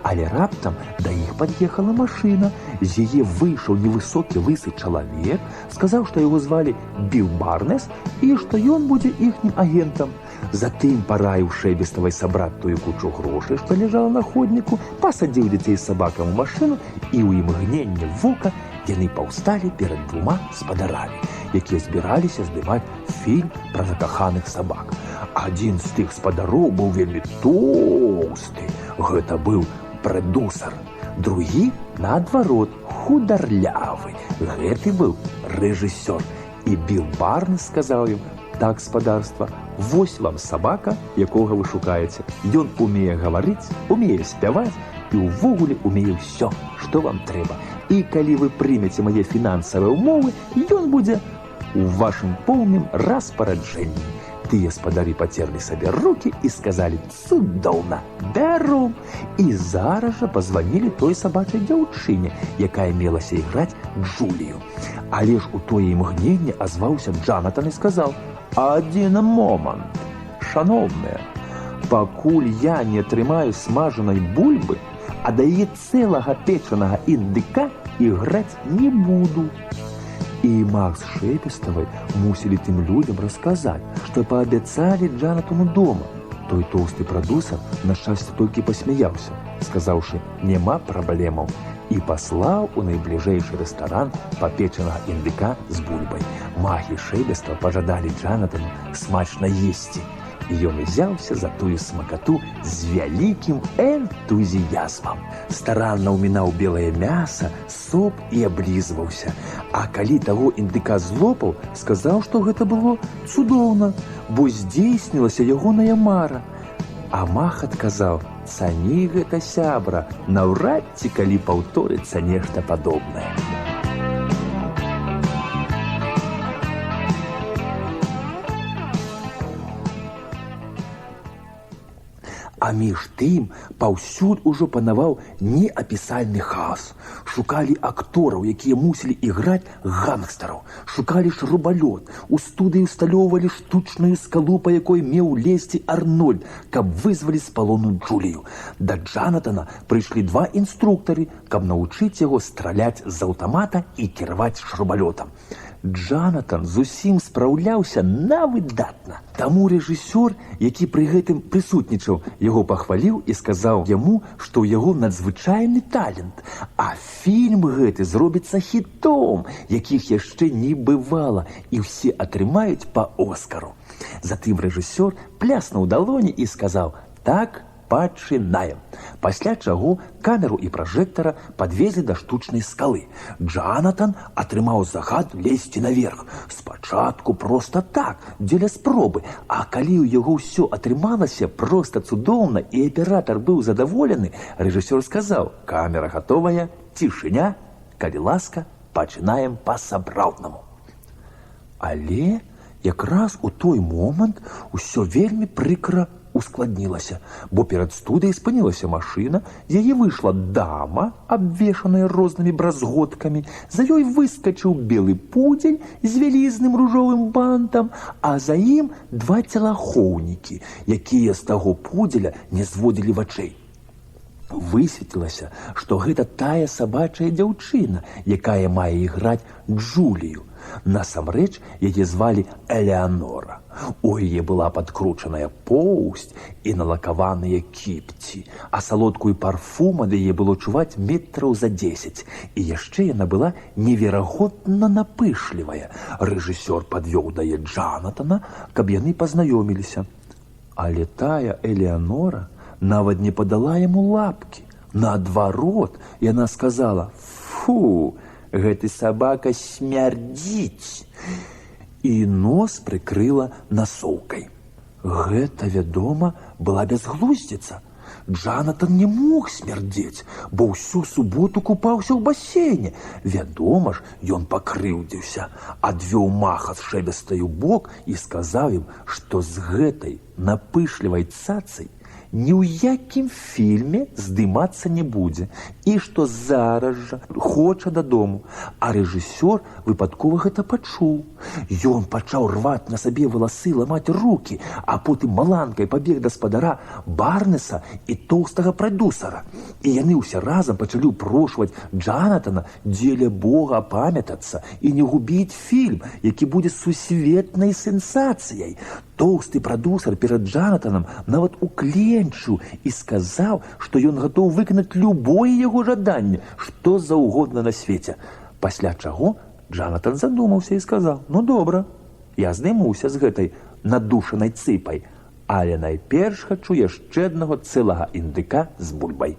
Але раптам да іх пад'ехала машына. З яе выйшаў невысокі лысы чалавек, сказаў, што яго звалі Біл Барнес і што ён будзе іхнім агентам. Затым параіў Шэбеставай сабраць тую кучу грошай, што ляжала на ходніку, пасадзіў дзяцей з сабакам у машыну, і ў імгненне вока яны паўсталі перад двума спадарамі, якія збіраліся здымаць фільм пра закаханых сабак. Адзін з тых спадароў быў вельмі тоўсты. Гэта быў прадусар. Другі, наадварот, хударлявы. Гэты быў рэжысёр. І Біл Барнес сказаў ім: «Так, спадарства, вось вам сабака, якога вы шукаеце. Ён умее гаварыць, умее спяваць і ўвогуле умее ўсё, што вам трэба. І калі вы прымеце мае фінансавыя ўмовы, ён будзе у вашым поўным распараджэнні. Тыя спадары пацерлі сабе рукі і сказалі: цудоўна, бяру! І зараз жа пазванілі той сабачай дзяўчыне, якая мелася іграць Джулію. Але ж у тое імгненне азваўся Джанатан і сказаў: адзін момант, шаноўная, пакуль я не атрымаю смажанай бульбы, а да яе цэлага печанага індыка іграць не буду. І маг з Шэпеставай мусілі тым людям расказаць, што паабяцалі Джанатану дома. Той тоўсты прадусар на шчасце толькі пасмяяўся, сказаўшы: няма праблемаў, і паслаў у найбліжэйшы рэстаран папечанага індыка з бульбай. Магі Шэпестава пажадалі Джанатану смачна есці, і ён узяўся за тую смакату з вялікім энтузіязмам. Старанна ўмінаў белае мяса, соп і аблізваўся. А калі таго індыка злопаў, сказаў, што гэта было цудоўна, бо здзейснілася ягоная мара. А маг адказаў: цані гэта, сябра, наўрад ці калі паўторыцца нешта падобнае. А між тым паўсюль ужо панаваў неапісальны хаос. Шукалі актораў, якія мусілі іграць гангстараў. Шукалі шрубалёт. У студыі усталёўвалі штучную скалу, па якой меў лезці Арнольд, каб вызваліць з палону Джулію. Да Джанатана прыйшлі 2 інструктары, каб навучыць яго страляць з аўтамата і кіраваць шрубалётам. Джанатан зусім спраўляўся на выдатна. Таму рэжысёр, які пры гэтым прысутнічаў, яго пахваліў і сказаў яму, што ў яго надзвычайны талент, а фільм гэты зробіцца хітом, якіх яшчэ не бывала, і ўсе атрымаюць па Оскару. Затым рэжысёр пляснуў далоні і сказаў: так, пачынаем. Пасля чаго камеру і пражэктара падвезлі да штучнай скалы. Джанатан атрымаў загад лезці наверх. Спачатку проста так, дзеля спробы, а калі ў яго ўсё атрымалася проста цудоўна і аператар быў задаволены, рэжысёр сказаў: камера гатовая, цішыня, калі ласка, пачынаем па-сапраўднаму. Але якраз у той момант усё вельмі прыкра ускладнілася, бо перад студыяй спынілася машына, з яе выйшла дама, абвешаная рознымі бразготкамі, за ёй выскачыў белы пудзель з вялізным ружовым бантам, а за ім 2 целахоўнікі, якія з таго пудзеля не зводзілі вачэй. Высветлілася, што гэта тая сабачая дзяўчына, якая мае іграць Джулію. Насамрэч, яе звалі Элеанора. У яе была падкручаная поўсць і налакаваныя кіпці, а салодкую парфум ад яе было чуваць метраў за 10. І яшчэ яна была неверагодна напышлівая. Рэжысёр падвёў да яе Джанатана, каб яны пазнаёміліся. Але тая Элеанора нават не падала яму лапкі. Наадварот, яна сказала: фу, гэты сабака смярдзіць, і нос прыкрыла насоўкай. Гэта, вядома, была бязглуздзіца. Джанатан не мог смярдзець, бо ўсю суботу купаўся ў басейне. Вядома ж, ён пакрыўдзіўся, адвёў маха з Шэбестай у бок і сказаў ім, што з гэтай напышлівай цацай ні ў якім фільме здымацца не будзе, і што зараз жа хоча дадому. А рэжысёр выпадкова гэта пачуў. Ён пачаў рваць на сабе валасы, ламаць рукі, а потым маланкай пабег да спадара Барнеса і тоўстага прадусара. І яны ўсе разам пачалі ўпрошваць Джанатана дзеля Бога апамятацца і не губіць фільм, які будзе сусветнай сенсацыяй. Тоўсты прадусар перад Джанатанам нават укленчыў і сказаў, што ён гатоў выканаць любое яго жаданне, што заўгодна на свеце. Пасля чаго Джанатан задумаўся і сказаў: ну добра, я здымуся з гэтай надушанай цыпай, але найперш хачу яшчэ аднаго цэлага індыка з бульбай.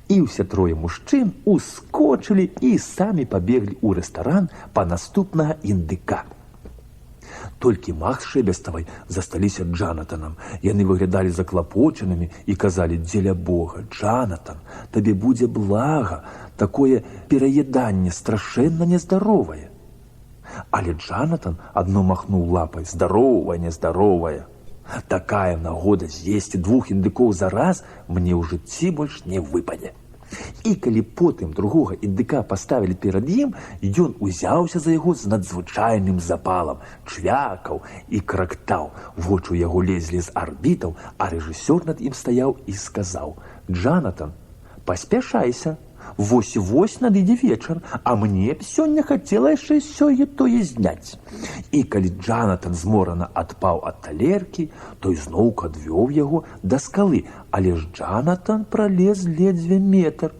І ўсе трое мужчын ускочылі і самі пабеглі ў рэстаран па наступнага індыка. Толькі мах з Шэбеставай засталіся Джанатанам. Яны выглядалі заклапочанымі і казалі: «Дзеля Бога, Джанатан, табе будзе блага, такое пераеданне страшэнна нездаровае». Але Джанатан адно махнуў лапай: «Здаровая, нездаровая. Такая нагода з'есці 2 індыкоў за раз мне ў жыцці больш не выпадзе». І калі потым другога індыка паставілі перад ім, ён узяўся за яго з надзвычайным запалам, чвякаў і крактаў. Вочы ў яго лезлі з арбітаў, а рэжысёр над ім стаяў і сказаў: «Джанатан, паспяшайся, вось-вось надыдзе вечар, а мне б сёння хацела яшчэ сёе-тое зняць». І калі Джанатан зморана адпаў ад талеркі, той зноўку адвёў яго да скалы, але ж Джанатан пралез ледзьве метр.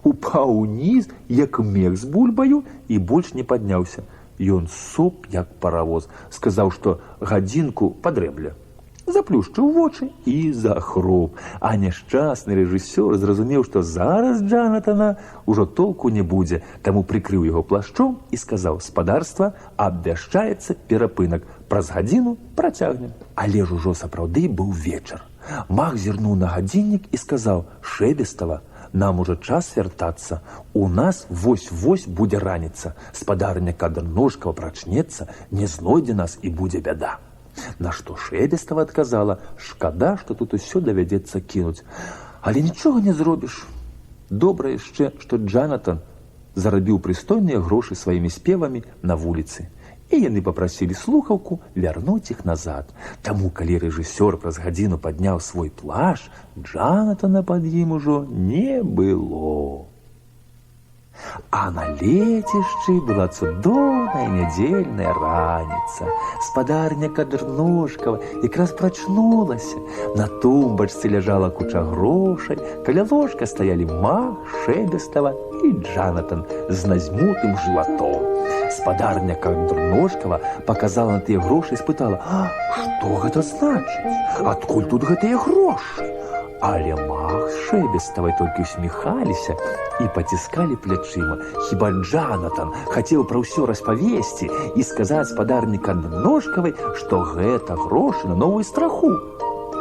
Упаў уніз, як мех з бульбаю, і больш не падняўся. Ён соп, як паравоз, сказаў, што гадзінку падрэбля. Заплюшчыў вочы і захроп. А няшчасны рэжысёр зразумеў, што зараз Джанатана ўжо толку не будзе, таму прыкрыў яго плашчом і сказаў: «Спадарства, абвяшчаецца перапынак. Праз гадзіну працягнем». Але ж ужо сапраўды быў вечар. Мах зірнуў на гадзіннік і сказаў: «Шэбестава, нам ужо час вяртацца. У нас вось-вось будзе раніца. Спадарня Кадрножкава прачнецца, не знойдзе нас і будзе бяда». На што Шэбестава адказала: «Шкада, што тут усё давядзецца кінуць. Але нічога не зробіш. Добра яшчэ, што Джанатан зарабіў прыстойныя грошы сваімі спевамі на вуліцы». І яны папрасілі слухаўку вярнуць іх назад. Таму, калі рэжысёр праз гадзіну падняў свой плашч, Джанатана пад ім ужо не было. А на лецішчы была цудоўная нядзельная раніца. Спадарня Кадрножкава якраз прачнулася. На тумбачцы ляжала куча грошай, каля ложка стаялі Мах, Шэбестава і Джанатан з назьмутым жыватом. Спадарня Кадрножкава паказала на тыя грошы і спытала: «Што гэта значыць? Адкуль тут гэтыя грошы?» Але Мах з Шэбеставай толькі усміхаліся і паціскалі плячыма. Хіба Джанатан хацеў пра ўсё распавесці і сказаць спадарні Кадрножкавай, што гэта грошы на новую страху.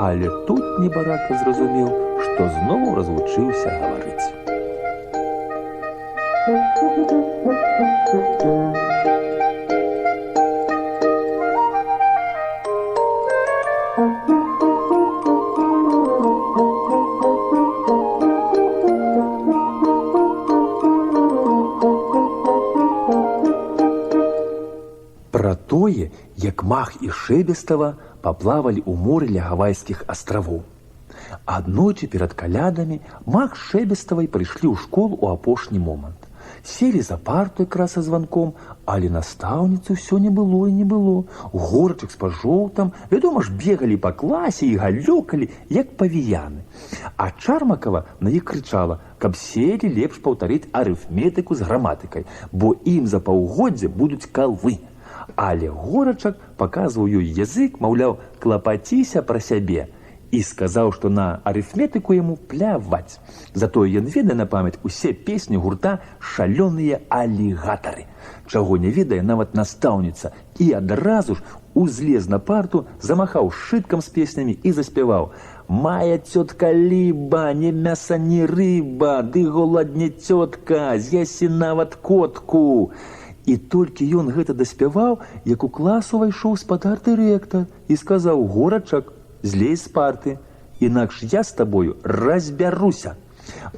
Але тут небарака зразумеў, што зноў развучыўся гаварыць. Пра тое, як Мах і Шэбестава паплавалі ў моры ля Гавайскіх астравоў. Аднойчы перад калядамі Мах з Шэбеставай прыйшлі ў школу ў апошні момант. Селі за парту якраз са званком, але настаўніцы ўсё не было і не было. Горачак з пажоўтам, вядома ж, бегалі па класе і галёкалі, як павіяны. А Чармакава на іх крычала, каб селі лепш паўтарыць арыфметыку з граматыкай, бо ім за паўгоддзя будуць калвы. Але Горачак паказваў ёй язык, маўляў, клапаціся пра сябе, і сказаў, што на арыфметыку яму пляваць. Затое ён ведае на памяць усе песні гурта «Шалёныя алігатары», чаго не ведае нават настаўніца, і адразу ж узлез на парту, замахаў сшыткам з песнямі і заспяваў: «Мая цётка Ліба, не мяса, не рыба, ды голадне цётка, з'ясі нават котку». І толькі ён гэта даспяваў, як у клас увайшоў спадар дырэктар і сказаў: «Горачак, злезь з парты, інакш я з табою разбяруся».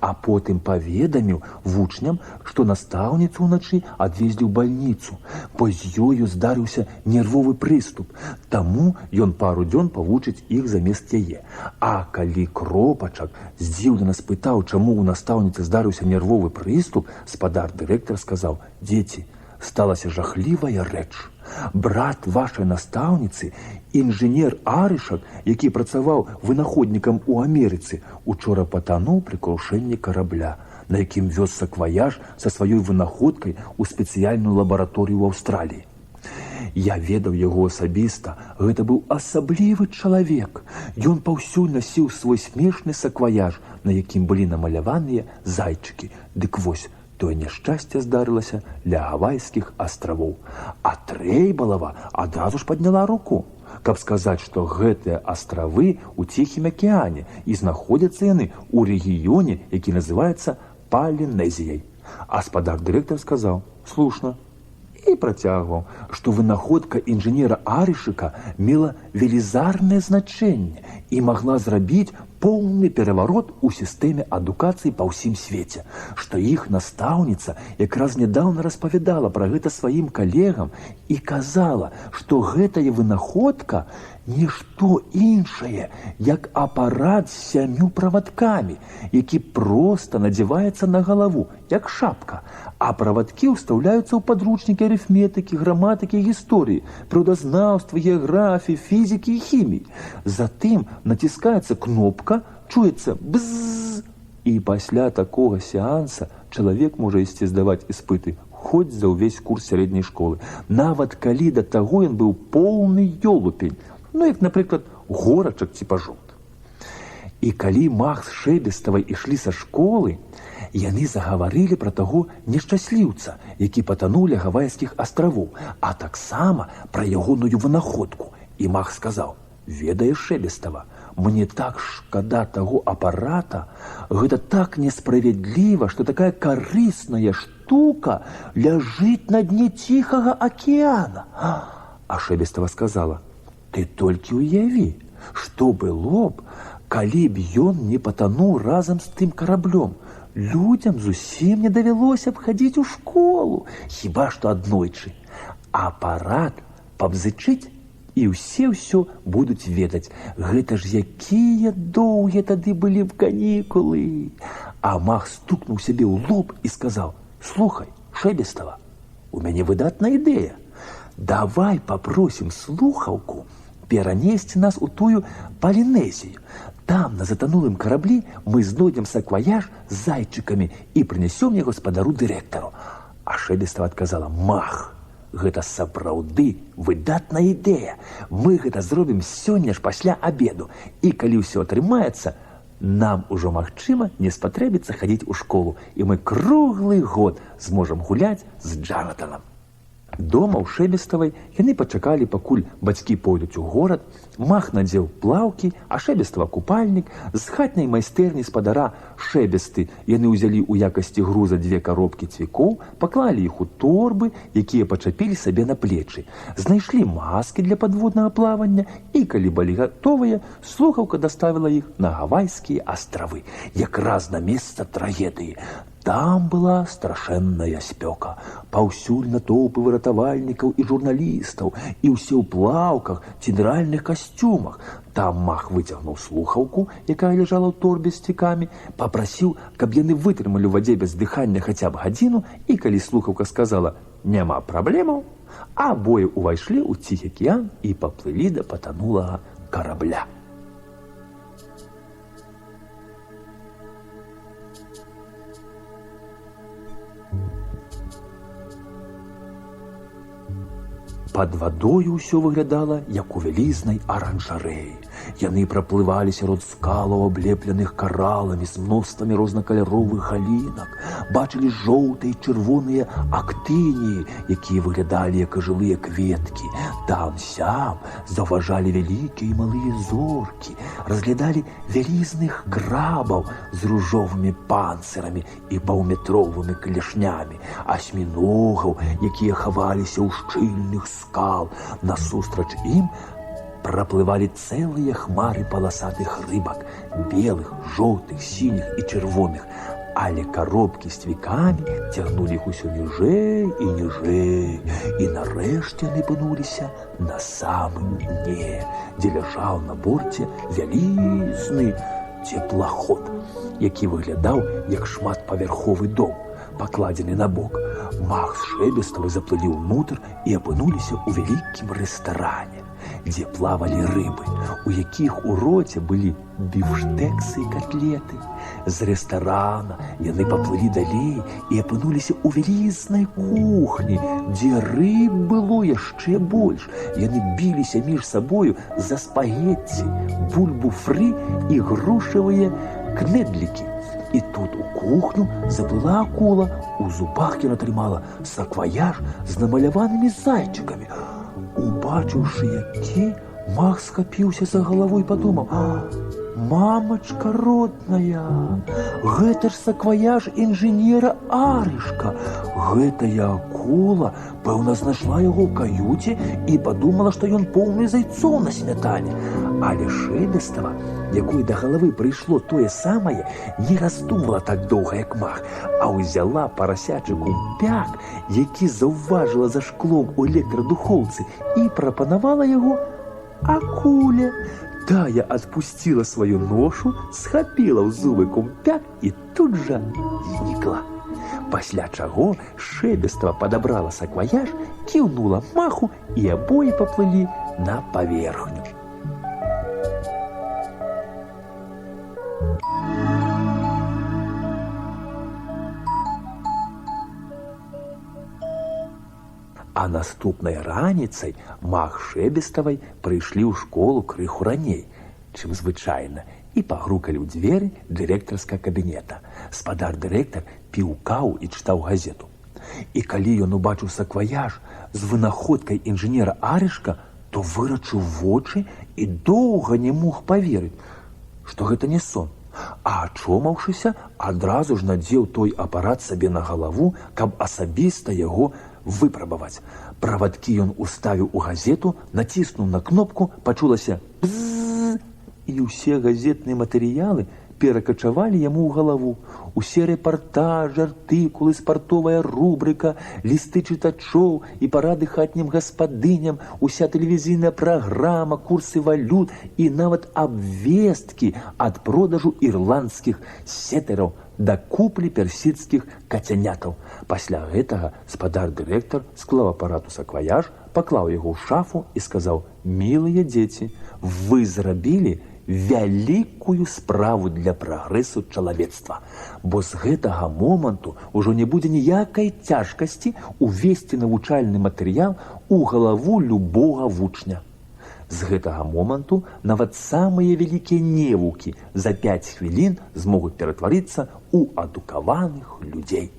А потым паведаміў вучням, што настаўніцу ўначы адвезлі ў бальніцу, бо з ёю здарыўся нервовы прыступ, таму ён пару дзён павучыць іх замест яе. А калі Кропачак здзіўлена спытаў, чаму ў настаўніцы здарыўся нервовы прыступ, спадар дырэктар сказаў: «Дзеці, сталася жахлівая рэч. Брат вашай настаўніцы, інжынер Арышак, які працаваў вынаходнікам у Амерыцы, учора патануў пры крушэнні карабля, на якім вёз сакваяж са сваёй вынаходкай у спецыяльную лабараторыю ў Аўстраліі. Я ведаў яго асабіста, гэта быў асаблівы чалавек. Ён паўсюль насіў свой смешны сакваяж, на якім былі намаляваныя зайчыкі. Дык вось, Тое няшчасце здарылася ля Гавайскіх астравоў. А Трэйбалава адразу ж падняла руку, каб сказаць, што гэтыя астравы ў Ціхім акіяне і знаходзяцца яны ў рэгіёне, які называецца Палінезіяй. Гаспадар-дырэктар сказаў: «Слушна», і працягваў, што вынаходка інжынера Арышыка мела велізарнае значэнне і магла зрабіць поўны пераварот у сістэме адукацыі па ўсім свеце, што іх настаўніца якраз нядаўна распавядала пра гэта сваім калегам і казала, што гэтая вынаходка нішто іншае, як апарат з 7 правадкамі, які проста надзяваецца на галаву, як шапка, а правадкі ўстаўляюцца ў падручнікі арыфметыкі, граматыкі, гісторыі, прыродазнаўства, геаграфіі, фізікі і хіміі. Затым націскаецца кнопка, чуецца бззз, і пасля такога сеанса чалавек можа ісці здаваць іспыты хоць за ўвесь курс сярэдняй школы, нават калі да таго ён быў поўны ёлупень, ну, як, напрыклад, горачак ці пажот. І калі Мах з Шэбеставай ішлі са школы, яны загаварылі пра таго нешчасліўца, які патануў ля Гавайскіх астравоў, а таксама пра ягоную вынаходку. І Мах сказаў: «Ведаеш, Шэбестава, мне так шкада таго апарата, гэта так несправядліва, што такая карысная штука ляжыць на дне Ціхага акіяна». А Шэбестава сказала: «Ты толькі ўяві, што было б, калі б ён не патануў разам з тым караблём. Людзям зусім не давялося б хадзіць у школу, хіба што аднойчы. Апарат пабзычыць, і ўсё будуць ведаць. Гэта ж якія доўгія тады былі б канікулы». А Мах стукнуў сябе ў лоб і сказаў: «Слухай, Шэбестава, у мяне выдатная ідэя. Давай папросім слухаўку перанесці нас у тую Палінезію. Там, на затанулым караблі, мы знойдзем сакваяж з зайчыкамі і прынясём яго гаспадару-дырэктару». А Шэбестава адказала: «Мах, гэта сапраўды выдатная ідэя. Мы гэта зробім сёння ж пасля абеду. І калі ўсё атрымаецца, нам ужо, магчыма, не спатрэбіцца хадзіць у школу, і мы круглы год зможам гуляць з Джанатанам». Дома ў Шэбеставай яны пачакалі, пакуль бацькі пойдуць у горад. Мах надзеў плаўкі, а Шэбестава купальнік. З хатняй майстэрні спадара Шэбесты яны ўзялі ў якасці груза 2 коробкі цвікоў, паклалі іх у торбы, якія пачапілі сабе на плечы. Знайшлі маскі для падводнага плавання, і калі былі гатовыя, слухаўка даставіла іх на Гавайскія астравы, якраз на месца трагедыі. Там была страшэнная спёка. Паўсюль натоўпы выратавальнікаў і журналістаў, і ўсе ў плаўках, ціндральных касцюмах. Там Мах выцягнуў слухаўку, якая ляжала ў торбе з цвікамі, папрасіў, каб яны вытрымалі ў вадзе без дыхання хаця б гадзіну, і калі слухаўка сказала «няма праблемаў», абое ўвайшлі ў Ціхі акіян і паплылі да патанулага карабля. Пад вадою ўсё выглядала, як у вялізнай аранжарэі. Яны праплывалі сярод скалаў, аблепленых караламі з мноствамі рознакаляровых галінак. Бачылі жоўтыя і чырвоныя актыніі, якія выглядалі як жылыя кветкі. Там-сям заўважалі вялікія і малыя зоркі, разглядалі вялізных крабаў з ружовымі панцырамі і паўметровымі клешнямі, асьміногаў, якія хаваліся ў шчыльных скал. Насустрач ім праплывалі цэлыя хмары паласатых рыбак, белых, жоўтых, сініх і чырвоных, але коробкі з цвікамі цягнулі іх усё ніжэй і ніжэй, і нарэшце яны апынуліся на самым дне, дзе ляжаў на борце вялізны цеплаход, які выглядаў як шматпавярховы дом, пакладзены на бок. Мах з Шэбеставай заплылі ўнутр і апынуліся ў вялікім рэстаране, дзе плавалі рыбы, у якіх у роце былі біфштэксы і котлеты. З рэстарана яны паплылі далей і апынуліся ў вялізнай кухні, дзе рыб было яшчэ больш. Яны біліся між сабою за спагетці, бульбу фры і грушавыя кнедлікі. І тут у кухню заплыла акула. У зубах яна трымала сакваяж з намаляванымі зайчыкамі. Убачыўшы які, мах схапіўся за галаву і падумаў: «Мамачка родная, гэта ж сакваяж інжынера Арышка. Гэтая акула, пэўна, знайшла яго ў каюце і падумала, што ён поўны зайцоў на смятане». Але Шэлестава, якой да галавы прыйшло тое самае, не раздумала так доўга, як мах, а ўзяла парасячы кумпяк, які заўважыла за шклом у электрадухоўцы, і прапанавала яго акуле. Тая адпусціла сваю ношу, схапіла ў зубы кумпяк і тут жа знікла. Пасля чаго Шэлестава падабрала сакваяж, кіўнула маху, і абое паплылі на паверхню. А наступнай раніцай мах Шэлеставай прыйшлі ў школу крыху раней, чым звычайна, і пагрукалі ў дзверы дырэктарскага кабінета. Спадар-дырэктар піў каву і чытаў газету. І калі ён убачыў сакваяж з вынаходкай інжынера Арышка, то вырачыў вочы і доўга не мог паверыць, што гэта не сон. А ачомаўшыся, адразу ж надзеў той апарат сабе на галаву, каб асабіста яго выпрабаваць. Правадкі ён уставіў у газету, націснуў на кнопку, пачулася «бззз», і ўсе газетныя матэрыялы перакачавалі яму ў галаву. Усе рэпартажы, артыкулы, спартовая рубрыка, лісты чытачоў і парады хатнім гаспадыням, уся тэлевізійная праграма, курсы валют і нават абвесткі ад продажу ірландскіх сетэраў да куплі персідскіх кацянятаў. Пасля гэтага спадар-дырэктар склаў апарат у сакваяж, паклаў яго ў шафу і сказаў: «Мілыя дзеці, вы зрабілі вялікую справу для прагрэсу чалавецтва, бо з гэтага моманту ўжо не будзе ніякай цяжкасці увесці навучальны матэрыял у галаву любога вучня. З гэтага моманту нават самыя вялікія невукі за 5 хвілін змогуць ператварыцца ў адукаваных людзей.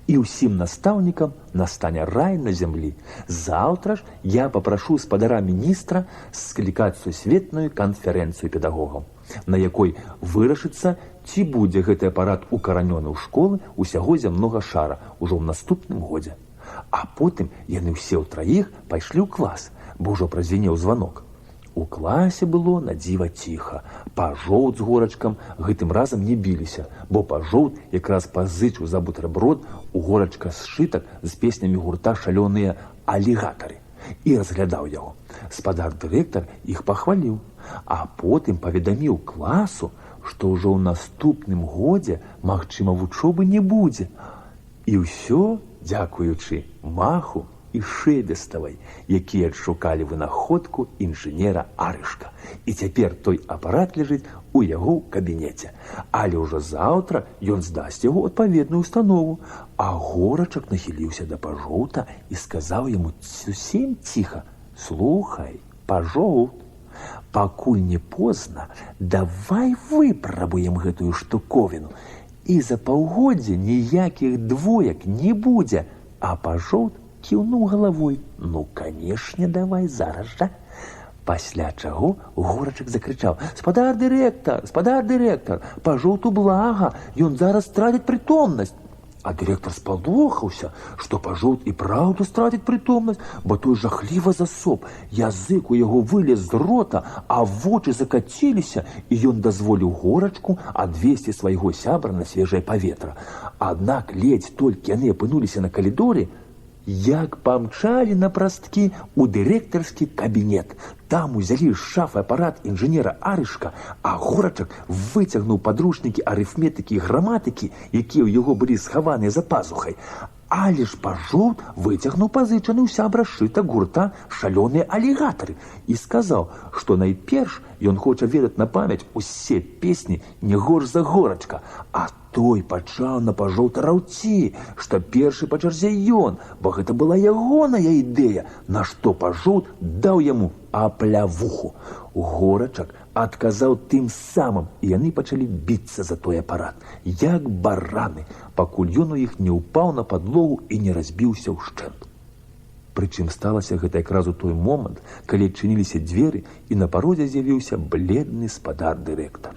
І ўсім настаўнікам настане рай на зямлі. Заўтра ж я папрашу спадара міністра склікаць сусветную канферэнцыю педагогаў, на якой вырашыцца, ці будзе гэты апарат укаранёны ў школы ўсяго зямнога шара ўжо ў наступным годзе. А потым яны ўсе ўтраіх пайшлі ў клас, бо ўжо празвінеў званок. У класе было на дзіва ціха. Пажоўт з горачкам гэтым разам не біліся, бо Пажоўт якраз пазычыў за бутэрброд у горачка сшытак з песнямі гурта «Шалёныя алігатары» і разглядаў яго. Спадар-дырэктар іх пахваліў, а потым паведаміў класу, што ўжо ў наступным годзе, магчыма, вучобы не будзе. І ўсё дзякуючы маху і Шэлеставай, якія адшукалі вынаходку інжынера Арышка. І цяпер той апарат ляжыць у яго ў кабінеце. Але ўжо заўтра ён здасць яго ў адпаведную установу. А горачак нахіліўся да Пажоўта і сказаў яму зусім ціха: «Слухай, Пажоўт, пакуль не позна, давай выпрабуем гэтую штуковіну. І за паўгоддзя ніякіх двоек не будзе». А Пажоўт кіўнуў галавой: «Ну, канешне, давай зараз жа». Пасля чаго горачак закрычаў: «Спадар-дырэктар, спадар-дырэктар, Пажоўту блага, ён зараз страціць прытомнасць». А дырэктар спалохаўся, што Пажоўт і праўду страціць прытомнасць, бо той жахліва засоп, язык у яго вылез з рота, а вочы закаціліся, і ён дазволіў горачку адвесці свайго сябра на свежае паветра. Аднак ледзь толькі яны апынуліся на калідоры, як памчалі на прасткі ў дырэктарскі кабінет. Там узялі з шафы апарат інжынера Арышка, а горачак выцягнуў падручнікі арыфметыкі і граматыкі, якія ў яго былі схаваныя за пазухай. Але ж Пажоўт выцягнуў пазычаны ў сябра сшытак гурта «Шалёныя алігатары» і сказаў, што найперш ён хоча ведаць на памяць усе песні не горш за горачка. А той пачаў на Пажоўта раўці, што першы па чарзе ён, бо гэта была ягоная ідэя, на што Пажоўт даў яму аплявуху. Горачак адказаў тым самым, і яны пачалі біцца за той апарат, як бараны, пакуль ён у іх не ўпаў на падлогу і не разбіўся ўшчэнт. Прычым сталася гэта якраз у той момант, калі адчыніліся дзверы, і на парозе з'явіўся бледны спадар-дырэктар.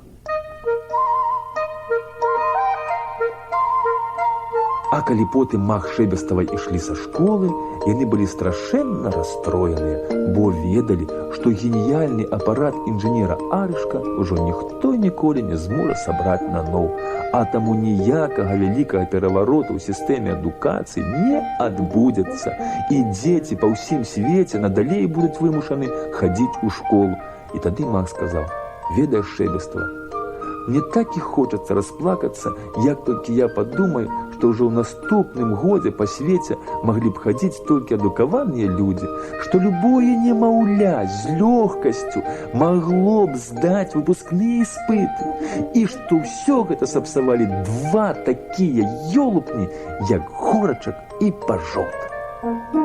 А калі потым мах Шэбеставай ішлі са школы, яны былі страшэнна расстроеныя, бо ведалі, што геніяльны апарат інжынера Арышка ўжо ніхто ніколі не зможа сабраць наноў, а таму ніякага вялікага перавароту ў сістэме адукацыі не адбудзецца, і дзеці па ўсім свеце надалей будуць вымушаны хадзіць у школу. І тады мах сказаў: «Ведаеш, Шэбестава, мне так і хочацца расплакацца, як толькі я падумаю, што ўжо ў наступным годзе па свеце маглі б хадзіць толькі адукаваныя людзі, што любое немаўля з лёгкасцю магло б здаць выпускныя іспыты, і што ўсё гэта сапсавалі два такія ёлупні, як Горачак і Пажот».